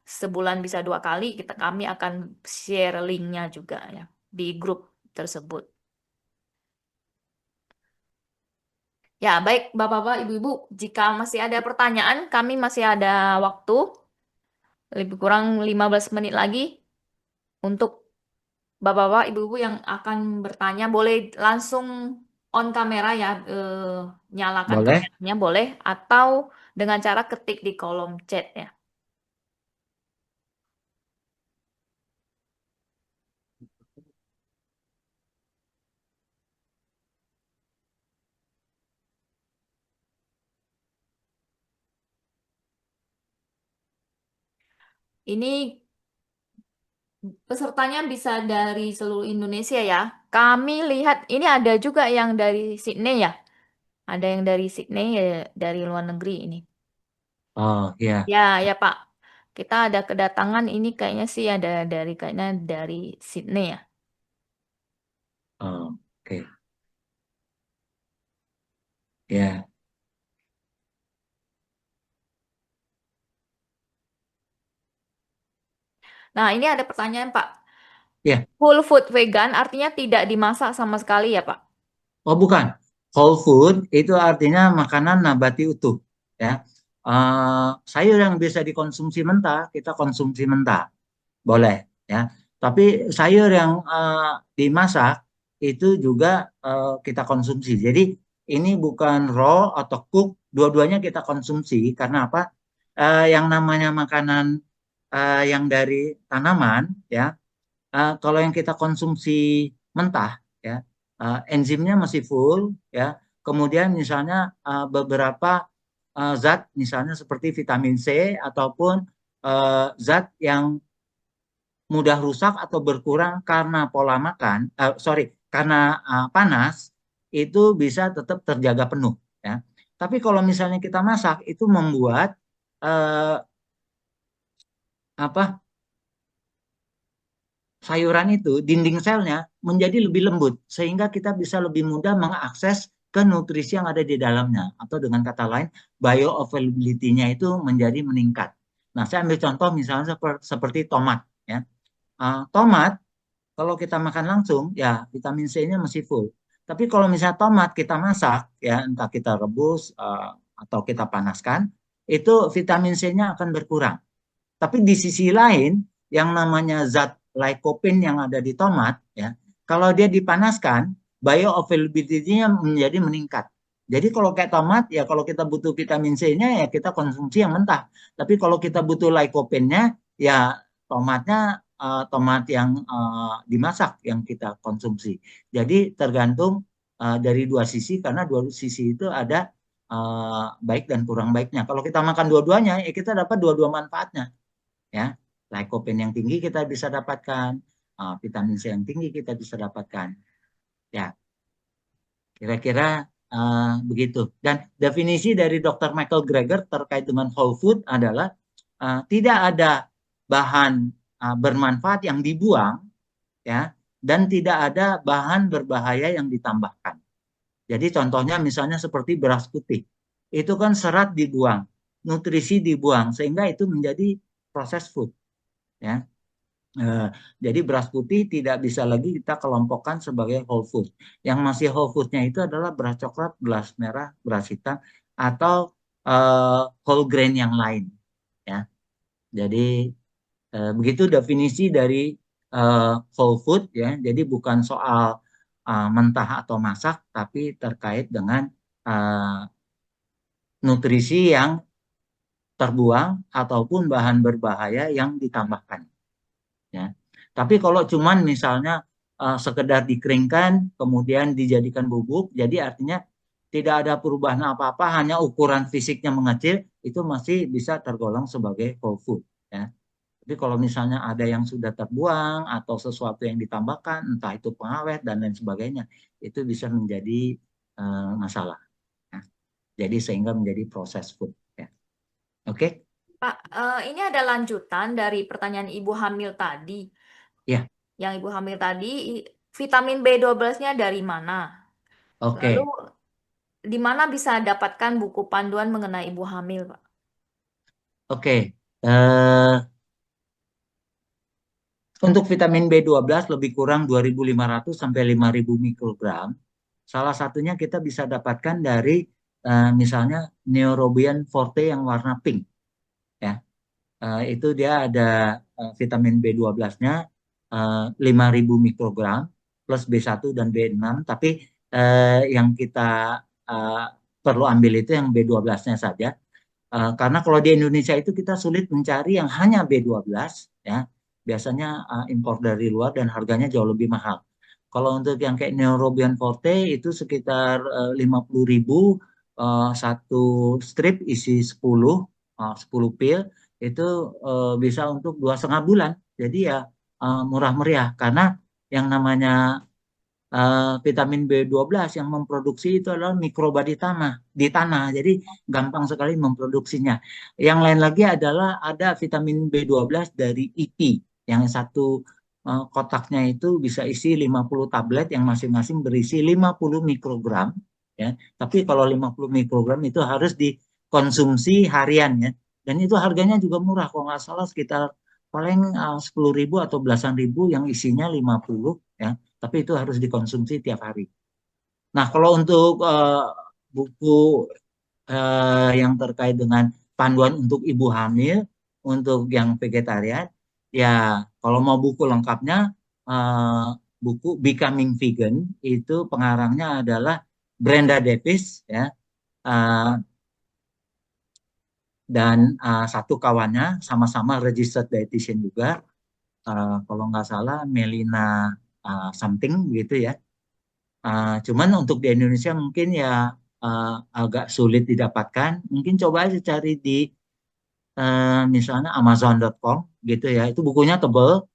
sebulan bisa 2 kali kami akan share linknya juga ya di grup tersebut. Ya, baik Bapak-bapak, Ibu-ibu, jika masih ada pertanyaan, kami masih ada waktu lebih kurang 15 menit lagi. Untuk bapak-bapak, ibu-ibu yang akan bertanya, boleh langsung on kamera ya, nyalakan Boleh? kameranya boleh, atau dengan cara ketik di kolom chat ya. Ini pesertanya bisa dari seluruh Indonesia ya. Kami lihat ini ada juga yang dari Sydney ya. Ada yang dari Sydney ya, dari luar negeri ini. Oh ya. Ya, ya Pak. Kita ada kedatangan ini kayaknya sih ada kayaknya dari Sydney ya. Oh, oke. Ya. Nah, ini ada pertanyaan Pak. Ya. Full food vegan artinya tidak dimasak sama sekali ya Pak? Oh bukan. Whole food itu artinya makanan nabati utuh. Ya. Sayur yang bisa dikonsumsi mentah kita konsumsi mentah. Boleh ya. Tapi sayur yang dimasak itu juga kita konsumsi. Jadi ini bukan raw atau cook, dua-duanya kita konsumsi karena apa? Yang namanya makanan yang dari tanaman ya, kalau yang kita konsumsi mentah ya, enzimnya masih full ya. Kemudian misalnya beberapa zat misalnya seperti vitamin C ataupun zat yang mudah rusak atau berkurang karena pola makan, karena panas, itu bisa tetap terjaga penuh ya. Tapi kalau misalnya kita masak itu membuat eh, apa sayuran itu dinding selnya menjadi lebih lembut sehingga kita bisa lebih mudah mengakses ke nutrisi yang ada di dalamnya atau dengan kata lain bioavailability-nya itu menjadi meningkat. Nah, saya ambil contoh misalnya seperti tomat ya. Tomat kalau kita makan langsung, ya vitamin C-nya masih full. Tapi kalau misalnya tomat kita masak, ya entah kita rebus atau kita panaskan, itu vitamin C-nya akan berkurang. Tapi di sisi lain, yang namanya zat lycopene yang ada di tomat, ya, kalau dia dipanaskan, bioavailability-nya menjadi meningkat. Jadi kalau kayak tomat, ya kalau kita butuh vitamin C-nya, ya kita konsumsi yang mentah. Tapi kalau kita butuh lycopene-nya, ya tomatnya tomat yang dimasak yang kita konsumsi. Jadi tergantung dari dua sisi, karena dua sisi itu ada baik dan kurang baiknya. Kalau kita makan dua-duanya, ya kita dapat dua-dua manfaatnya ya. Lycopene yang tinggi kita bisa dapatkan, vitamin C yang tinggi kita bisa dapatkan. Ya, kira-kira begitu. Dan definisi dari Dr. Michael Greger terkait dengan whole food adalah tidak ada bahan bermanfaat yang dibuang, ya, dan tidak ada bahan berbahaya yang ditambahkan. Jadi contohnya misalnya seperti beras putih, itu kan serat dibuang, nutrisi dibuang, sehingga itu menjadi proses food, ya. Jadi beras putih tidak bisa lagi kita kelompokkan sebagai whole food. Yang masih whole foodnya itu adalah beras coklat, beras merah, beras hitam, atau whole grain yang lain. Ya, jadi begitu definisi dari whole food ya. Jadi bukan soal mentah atau masak, tapi terkait dengan nutrisi yang terbuang ataupun bahan berbahaya yang ditambahkan. Ya. Tapi kalau cuman misalnya sekedar dikeringkan kemudian dijadikan bubuk, jadi artinya tidak ada perubahan apa-apa, hanya ukuran fisiknya mengecil, itu masih bisa tergolong sebagai whole food. Ya. Tapi kalau misalnya ada yang sudah terbuang atau sesuatu yang ditambahkan, entah itu pengawet dan lain sebagainya, itu bisa menjadi masalah. Ya. Jadi sehingga menjadi proses food. Ya. Oke, Pak, ini ada lanjutan dari pertanyaan ibu hamil tadi. ya, Yang ibu hamil tadi, vitamin B12-nya dari mana? Lalu, oke, di mana bisa dapatkan buku panduan mengenai ibu hamil, Pak? oke. Eh, Untuk vitamin B12 lebih kurang 2.500 sampai 5.000 mikrogram. Salah satunya kita bisa dapatkan dari misalnya Neurobian Forte yang warna pink. Ya, itu dia ada vitamin B12-nya. 5.000 mikrogram plus B1 dan B6, tapi yang kita eh, perlu ambil itu yang B12-nya saja. Karena kalau di Indonesia itu kita sulit mencari yang hanya B12, ya. Biasanya impor dari luar dan harganya jauh lebih mahal. Kalau untuk yang kayak Neurobion Forte itu sekitar 50.000, satu strip isi 10 pil itu bisa untuk 2,5 bulan. Jadi ya murah meriah karena yang namanya vitamin B12 yang memproduksi itu adalah mikroba di tanah. Jadi gampang sekali memproduksinya. Yang lain lagi adalah ada vitamin B12 dari IP. Yang satu kotaknya itu bisa isi 50 tablet yang masing-masing berisi 50 mikrogram. Ya. Tapi kalau 50 mikrogram itu harus dikonsumsi harian ya. Dan itu harganya juga murah. Kalau nggak salah sekitar paling 10.000 atau belasan ribu yang isinya 50 ya, tapi itu harus dikonsumsi tiap hari. Nah, kalau untuk buku yang terkait dengan panduan untuk ibu hamil, untuk yang vegetarian, ya kalau mau buku lengkapnya, buku Becoming Vegan itu pengarangnya adalah Brenda Davis ya, dan satu kawannya sama-sama registered dietitian juga, kalau nggak salah Melina something gitu ya. Cuman untuk di Indonesia mungkin ya agak sulit didapatkan. Mungkin coba aja cari di misalnya Amazon.com gitu ya. Itu bukunya tebel.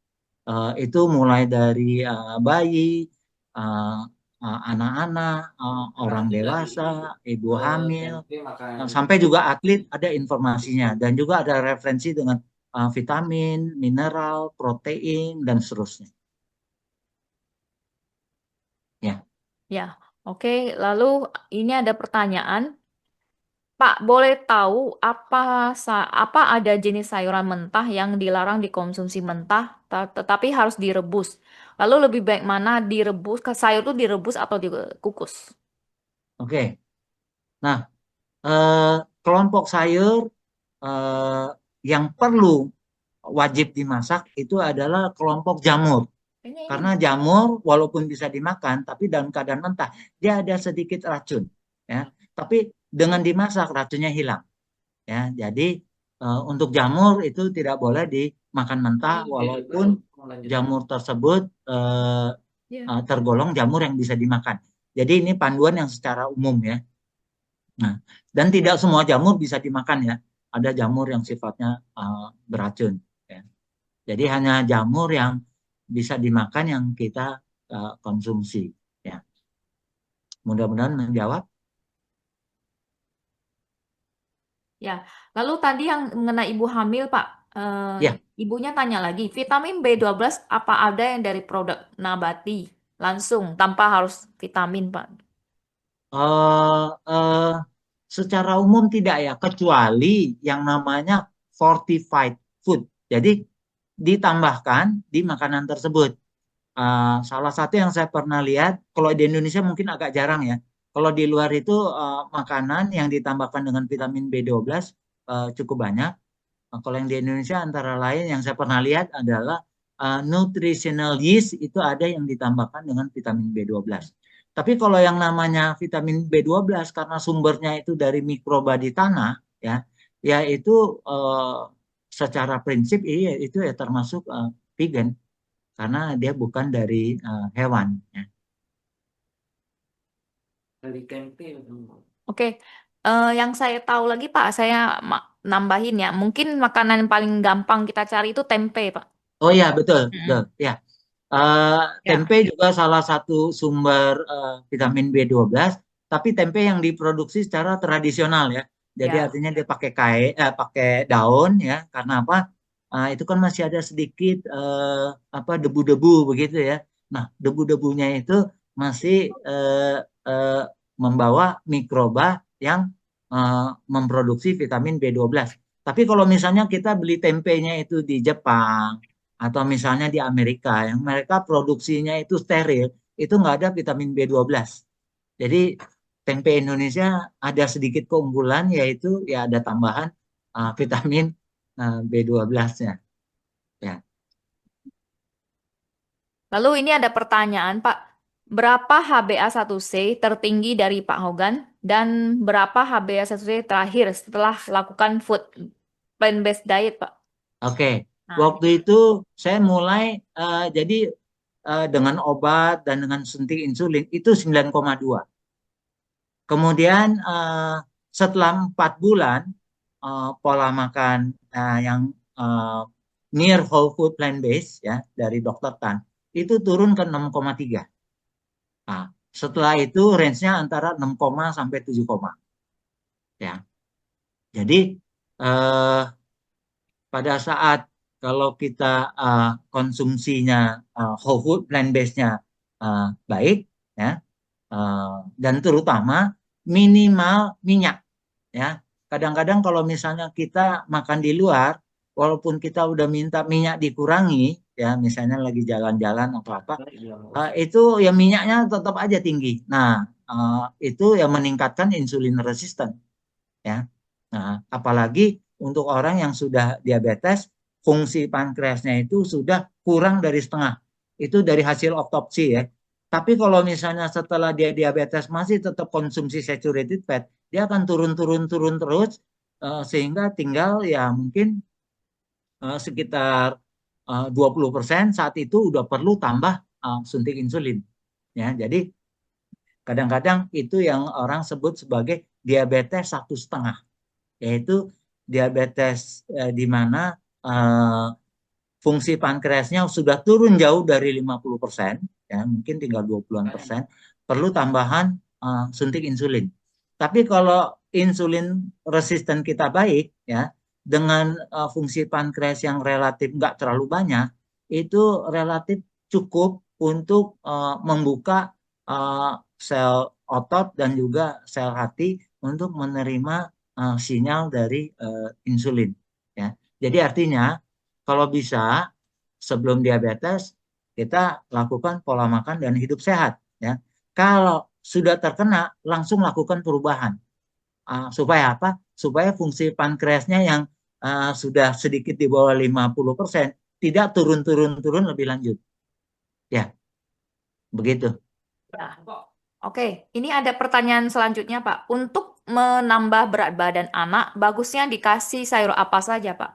Itu mulai dari bayi, uh, anak-anak, orang dewasa, ibu hamil, sampai juga atlet ada informasinya. Dan juga ada referensi dengan vitamin, mineral, protein, dan seterusnya. Ya. Ya, oke. Lalu ini ada pertanyaan. Pak, boleh tahu apa ada jenis sayuran mentah yang dilarang dikonsumsi mentah, tetapi harus direbus? Lalu lebih baik mana direbus, sayur itu direbus atau dikukus? Oke. Nah, kelompok sayur yang perlu wajib dimasak itu adalah kelompok jamur. Karena jamur walaupun bisa dimakan, tapi dalam keadaan mentah dia ada sedikit racun, ya. Tapi dengan dimasak racunnya hilang, ya. Jadi untuk jamur itu tidak boleh dimakan mentah, walaupun jamur tersebut tergolong jamur yang bisa dimakan. Jadi ini panduan yang secara umum ya. Nah, dan tidak semua jamur bisa dimakan ya. Ada jamur yang sifatnya beracun. Ya. Jadi hanya jamur yang bisa dimakan yang kita konsumsi. Ya. Mudah-mudahan menjawab. Ya, lalu tadi yang mengenai ibu hamil, Pak, Ya. ibunya tanya lagi, vitamin B12 apa ada yang dari produk nabati langsung tanpa harus vitamin, Pak? Secara umum tidak ya, kecuali yang namanya fortified food. Jadi ditambahkan di makanan tersebut. Salah satu yang saya pernah lihat, kalau di Indonesia mungkin agak jarang ya. Kalau di luar itu makanan yang ditambahkan dengan vitamin B12 cukup banyak. Kalau yang di Indonesia antara lain yang saya pernah lihat adalah nutritional yeast itu ada yang ditambahkan dengan vitamin B12. Tapi kalau yang namanya vitamin B12 karena sumbernya itu dari mikroba di tanah ya, ya itu secara prinsip itu ya termasuk vegan karena dia bukan dari hewan ya. Oke, yang saya tahu lagi Pak, saya nambahin ya, mungkin makanan yang paling gampang kita cari itu tempe Pak. Oh ya betul, Mm-mm. betul ya. Tempe Ya, juga salah satu sumber vitamin B12, tapi tempe yang diproduksi secara tradisional ya. Jadi ya, artinya dia pakai daun ya. Karena apa? Itu kan masih ada sedikit debu-debu begitu ya. Nah, debu-debunya itu masih membawa mikroba yang memproduksi vitamin B12. Tapi kalau misalnya kita beli tempenya itu di Jepang atau misalnya di Amerika yang mereka produksinya itu steril, itu nggak ada vitamin B12. Jadi tempe Indonesia ada sedikit keunggulan yaitu ya ada tambahan vitamin B12-nya. Ya. Lalu ini ada pertanyaan, Pak. Berapa HbA1c tertinggi dari Pak Hogan dan berapa HbA1c terakhir setelah lakukan plant-based diet, Pak? Oke, Nah, waktu itu saya mulai jadi dengan obat dan dengan suntik insulin itu 9,2. Kemudian setelah 4 bulan pola makan yang eh, near whole food plant based ya dari Dokter Tan itu turun ke 6,3. Nah, setelah itu range-nya antara 6, sampai 7, ya. Jadi eh, pada saat kalau kita konsumsinya whole food plant based-nya baik ya, dan terutama minimal minyak ya. Kadang-kadang kalau misalnya kita makan di luar, walaupun kita udah minta minyak dikurangi ya, misalnya lagi jalan-jalan atau apa, itu ya minyaknya tetap aja tinggi. Nah, itu yang meningkatkan insulin resisten ya. Nah, apalagi untuk orang yang sudah diabetes, fungsi pankreasnya itu sudah kurang dari setengah. Itu dari hasil otopsi ya. Tapi kalau misalnya setelah dia diabetes masih tetap konsumsi saturated fat, dia akan turun terus sehingga tinggal ya mungkin sekitar 20% saat itu udah perlu tambah suntik insulin. Ya, jadi kadang-kadang itu yang orang sebut sebagai diabetes 1,5, yaitu diabetes di mana eh, fungsi pankreasnya sudah turun jauh dari 50%, ya mungkin tinggal 20-an%, perlu tambahan suntik insulin. Tapi kalau insulin resisten kita baik, ya dengan fungsi pankreas yang relatif nggak terlalu banyak, itu relatif cukup untuk membuka sel otot dan juga sel hati untuk menerima sinyal dari insulin. Ya, jadi artinya kalau bisa sebelum diabetes kita lakukan pola makan dan hidup sehat. Ya, kalau sudah terkena langsung lakukan perubahan supaya apa? Supaya fungsi pankreasnya yang sudah sedikit di bawah 50% tidak turun lebih lanjut. Ya, begitu. nah, oke. Ini ada pertanyaan selanjutnya, Pak. Untuk menambah berat badan anak, bagusnya dikasih sayur apa saja, Pak?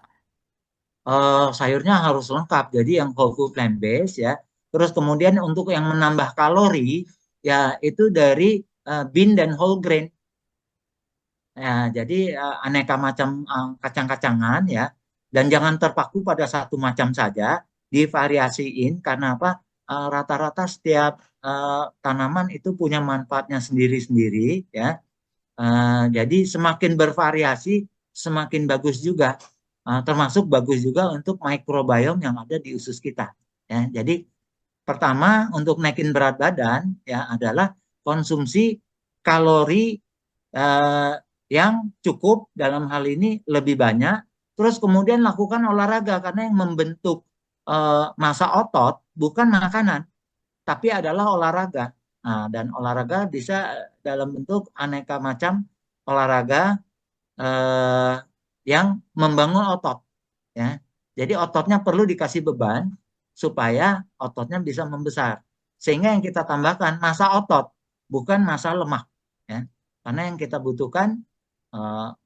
Sayurnya harus lengkap. Jadi yang whole food plant based ya. Terus kemudian untuk yang menambah kalori ya itu dari bean dan whole grain. Ya, jadi aneka macam kacang-kacangan ya. Dan jangan terpaku pada satu macam saja, divariasiin karena apa? Rata-rata setiap tanaman itu punya manfaatnya sendiri-sendiri ya. Jadi semakin bervariasi semakin bagus juga. Termasuk bagus juga untuk microbiome yang ada di usus kita. Ya, jadi pertama untuk naikin berat badan ya adalah konsumsi kalori eh, yang cukup dalam hal ini lebih banyak. Terus kemudian lakukan olahraga karena yang membentuk massa otot bukan makanan tapi adalah olahraga. Nah, dan olahraga bisa dalam bentuk aneka macam olahraga eh, yang membangun otot. Ya. Jadi ototnya perlu dikasih beban supaya ototnya bisa membesar. Sehingga yang kita tambahkan massa otot, bukan massa lemak. Ya. Karena yang kita butuhkan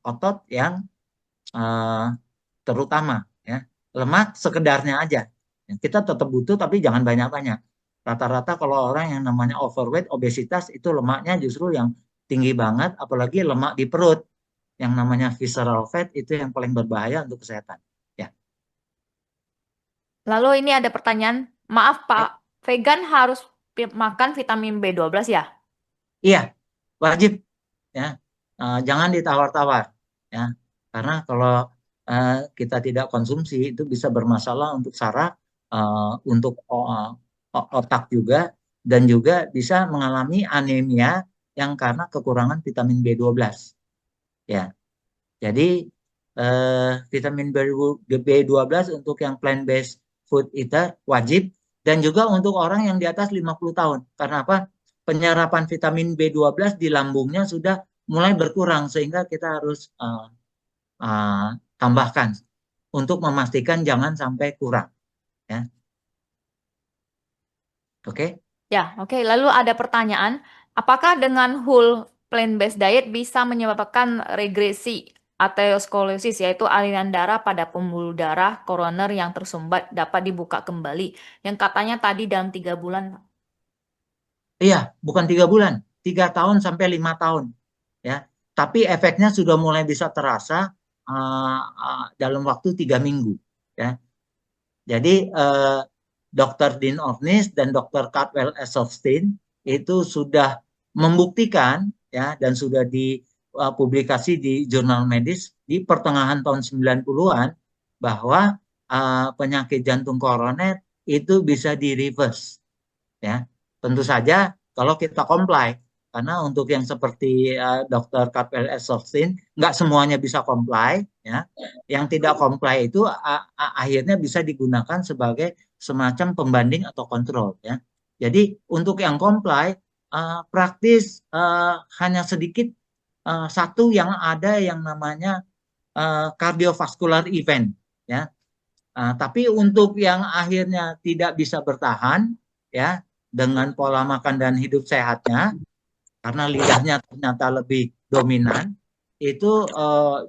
otot yang eh, terutama. Ya. Lemak sekedarnya aja. Ya, kita tetap butuh tapi jangan banyak-banyak. Rata-rata kalau orang yang namanya overweight, obesitas itu lemaknya justru yang tinggi banget, apalagi lemak di perut. Yang namanya visceral fat itu yang paling berbahaya untuk kesehatan. Ya. Lalu ini ada pertanyaan, maaf Pak, vegan harus makan vitamin B12 ya? Iya, wajib ya. Jangan ditawar-tawar ya. Karena kalau kita tidak konsumsi itu bisa bermasalah untuk saraf, untuk otak juga dan juga bisa mengalami anemia yang karena kekurangan vitamin B12 ya. Jadi vitamin B12 untuk yang plant-based food eater wajib dan juga untuk orang yang di atas 50 tahun. Karena apa? Penyerapan vitamin B12 di lambungnya sudah mulai berkurang sehingga kita harus tambahkan untuk memastikan jangan sampai kurang ya. Oke? Ya, oke. Lalu ada pertanyaan, apakah dengan whole plant-based diet bisa menyebabkan regresi aterosklerosis, yaitu aliran darah pada pembuluh darah koroner yang tersumbat dapat dibuka kembali, yang katanya tadi dalam 3 bulan. Iya, bukan 3 bulan, 3 tahun sampai 5 tahun, ya. Tapi efeknya sudah mulai bisa terasa dalam waktu 3 minggu, ya. Jadi Dr. Dean Ornish dan Dr. Caldwell Esselstyn itu sudah membuktikan, ya, dan sudah dipublikasi di jurnal medis di pertengahan tahun 90-an bahwa penyakit jantung koroner itu bisa di reverse, ya. Tentu saja kalau kita comply, karena untuk yang seperti Dr. Caldwell Esselstyn nggak semuanya bisa comply, ya. Yang tidak comply itu akhirnya bisa digunakan sebagai semacam pembanding atau kontrol, ya. Jadi untuk yang comply praktis hanya sedikit satu yang ada yang namanya cardiovascular event, ya. Tapi untuk yang akhirnya tidak bisa bertahan, ya, dengan pola makan dan hidup sehatnya, karena lidahnya ternyata lebih dominan, itu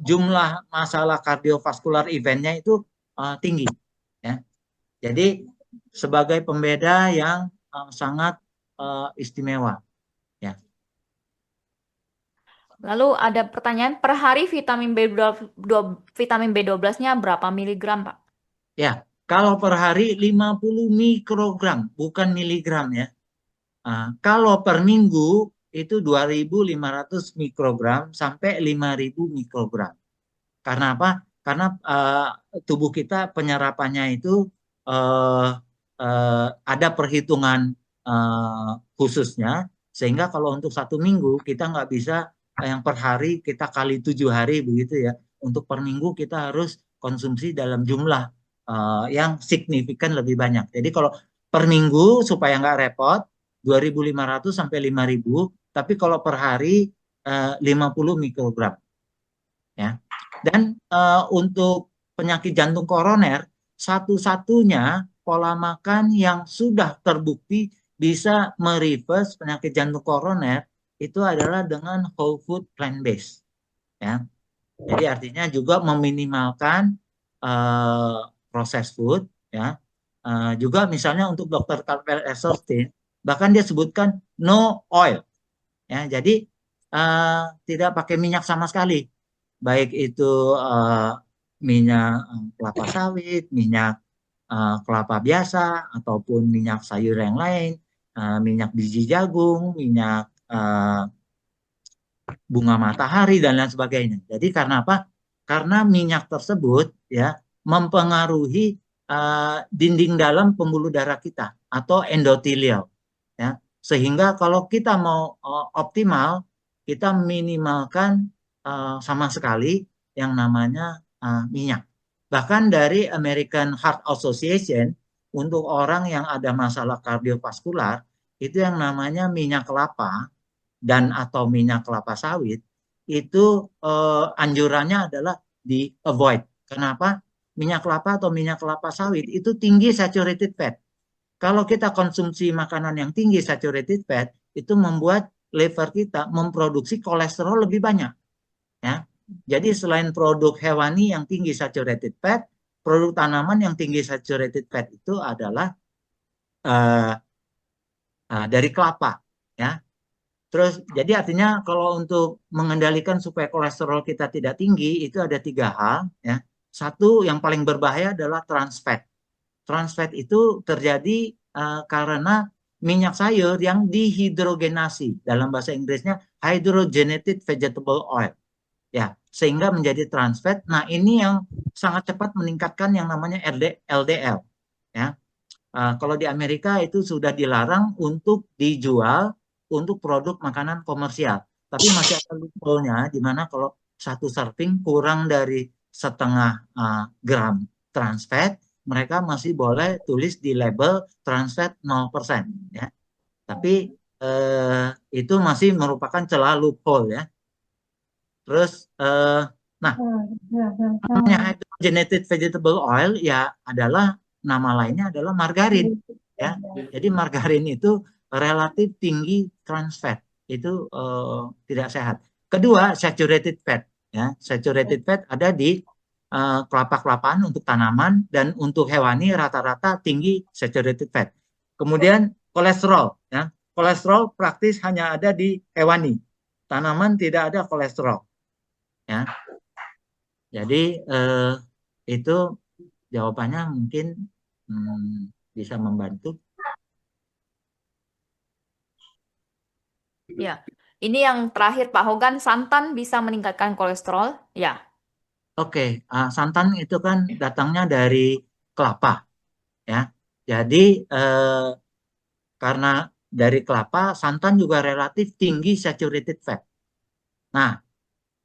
jumlah masalah kardiovaskular eventnya itu tinggi, ya. Jadi sebagai pembeda yang sangat istimewa, ya. Lalu ada pertanyaan, per hari vitamin B12-nya berapa miligram, Pak? Ya, kalau per hari 50 mikrogram, bukan miligram, ya. Kalau per minggu itu 2.500 mikrogram sampai 5.000 mikrogram. Karena apa? Karena tubuh kita penyerapannya itu ada perhitungan khususnya, sehingga kalau untuk 1 minggu kita nggak bisa yang per hari kita kali 7 hari begitu, ya. Untuk per minggu kita harus konsumsi dalam jumlah yang signifikan lebih banyak. Jadi kalau per minggu supaya nggak repot 2.500 sampai 5.000, tapi kalau per hari 50 mikrogram, ya. Dan untuk penyakit jantung koroner, satu-satunya pola makan yang sudah terbukti bisa mereverse penyakit jantung koroner itu adalah dengan whole food plant-based, ya. Jadi artinya juga meminimalkan processed food, ya. Juga misalnya untuk Dr. Caldwell Esselstyn, bahkan dia sebutkan no oil, ya. Jadi tidak pakai minyak sama sekali, baik itu minyak kelapa sawit, minyak kelapa biasa, ataupun minyak sayur yang lain, minyak biji jagung, minyak bunga matahari, dan lain sebagainya. Jadi karena apa? Karena minyak tersebut, ya, mempengaruhi dinding dalam pembuluh darah kita atau endotelial, ya. Sehingga kalau kita mau optimal, kita minimalkan sama sekali yang namanya minyak. Bahkan dari American Heart Association, untuk orang yang ada masalah kardiovaskular, itu yang namanya minyak kelapa dan atau minyak kelapa sawit, itu anjurannya adalah di avoid. Kenapa? Minyak kelapa atau minyak kelapa sawit itu tinggi saturated fat. Kalau kita konsumsi makanan yang tinggi saturated fat, itu membuat liver kita memproduksi kolesterol lebih banyak, ya. Jadi selain produk hewani yang tinggi saturated fat, produk tanaman yang tinggi saturated fat itu adalah dari kelapa, ya. Terus jadi artinya kalau untuk mengendalikan supaya kolesterol kita tidak tinggi itu ada 3 hal, ya. Satu yang paling berbahaya adalah trans fat. Trans fat itu terjadi karena minyak sayur yang dihidrogenasi, dalam bahasa Inggrisnya hydrogenated vegetable oil, ya, sehingga menjadi trans fat. Nah, ini yang sangat cepat meningkatkan yang namanya LDL, ya. Kalau di Amerika itu sudah dilarang untuk dijual untuk produk makanan komersial. Tapi masih ada loophole-nya, di mana kalau satu serving kurang dari setengah gram trans fat, mereka masih boleh tulis di label trans fat 0%, ya. Tapi itu masih merupakan celah loophole, ya. Terus, nah, namanya hydrogenated vegetable oil ya adalah nama lainnya adalah margarin, ya. Jadi margarin itu relatif tinggi trans fat, itu tidak sehat. Kedua, saturated fat, ya. Saturated fat ada di kelapa-kelapaan untuk tanaman, dan untuk hewani rata-rata tinggi saturated fat. Kemudian kolesterol, ya. Kolesterol praktis hanya ada di hewani. Tanaman tidak ada kolesterol, ya. Jadi itu jawabannya mungkin bisa membantu. Ya, ini yang terakhir Pak Hogan, santan bisa meningkatkan kolesterol? Ya, Oke, santan itu kan datangnya dari kelapa, ya. Jadi karena dari kelapa, santan juga relatif tinggi saturated fat. Nah,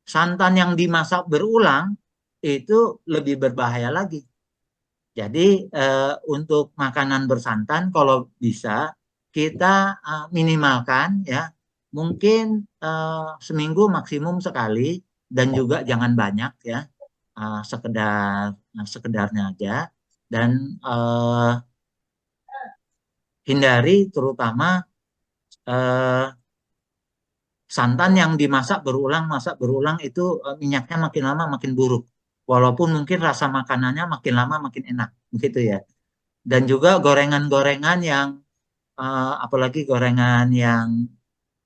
santan yang dimasak berulang itu lebih berbahaya lagi. Jadi untuk makanan bersantan kalau bisa kita minimalkan, ya, mungkin seminggu maksimum sekali, dan juga jangan banyak, ya, sekedarnya aja, dan hindari terutama eh, santan yang dimasak berulang itu minyaknya makin lama makin buruk. Walaupun mungkin rasa makanannya makin lama makin enak, begitu ya. Dan juga gorengan-gorengan yang apalagi gorengan yang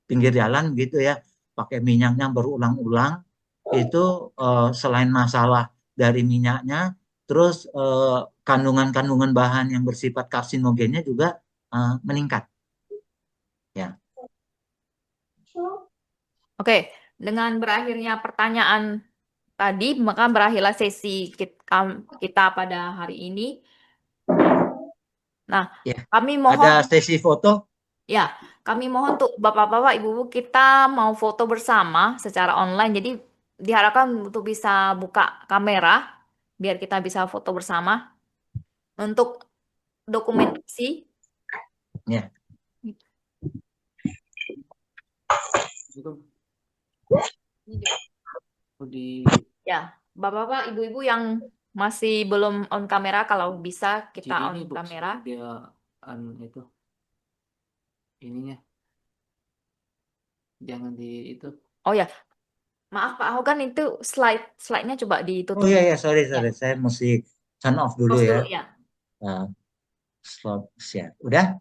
pinggir jalan gitu ya, pakai minyaknya berulang-ulang, itu selain masalah dari minyaknya, terus kandungan-kandungan bahan yang bersifat karsinogennya juga meningkat, ya. oke. Dengan berakhirnya pertanyaan tadi, maka berakhirlah sesi kita pada hari ini. Nah, Ya, kami ada mohon, sesi foto. ya, kami mohon untuk Bapak-Bapak, Ibu-Ibu, kita mau foto bersama secara online. Jadi diharapkan untuk bisa buka kamera, biar kita bisa foto bersama untuk dokumentasi. Ya. Ya, Bapak-Bapak, Ibu-Ibu yang masih belum on kamera, kalau bisa kita on kamera. Dia itu ininya jangan di itu. Oh ya, maaf Pak Hogan, itu slide-nya coba Oh ditutup. iya ya, sorry Ya, sorry, saya mesti turn off dulu close ya. dulu ya. Uh, Slot share. Udah?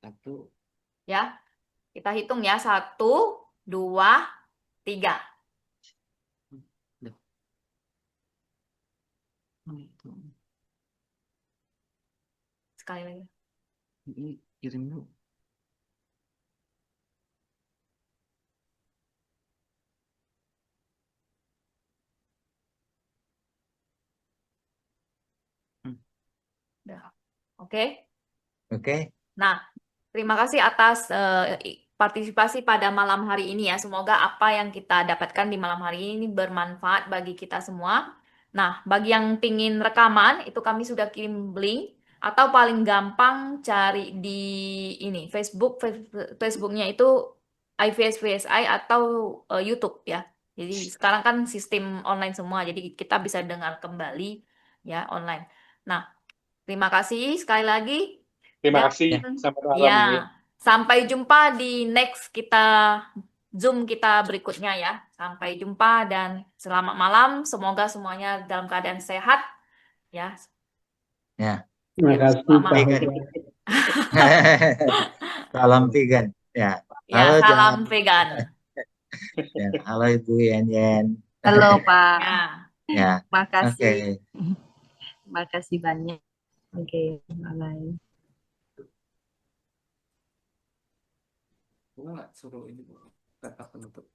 Satu. Ya, kita hitung ya. 1, 2, 3. Udah. Itu. Sekali lagi. Ini kirim dulu. Udah. Oke. Oke. Nah, terima kasih atas partisipasi pada malam hari ini ya. Semoga apa yang kita dapatkan di malam hari ini bermanfaat bagi kita semua. Nah, bagi yang pingin rekaman, itu kami sudah kirim link. Atau paling gampang cari di ini, Facebooknya itu IVS VSI atau YouTube ya. Jadi sekarang kan sistem online semua, jadi kita bisa dengar kembali ya online. Nah, terima kasih sekali lagi. Terima Dan kasih. Ya. Sampai malam ya, ini. sampai jumpa di next Zoom kita berikutnya ya. Sampai jumpa dan selamat malam. Semoga semuanya dalam keadaan sehat ya. Ya. Terima Ya, kasih selamat Pak malam. Vegan. Hogan. Salam vegan. Ya. Ya, Halo salam Jan. vegan. Ya. Halo Ibu Yen. Halo Pak, Ya. Ya. makasih, Oke. makasih banyak. Oke, bye. Gua nggak suruh ini kata penutup.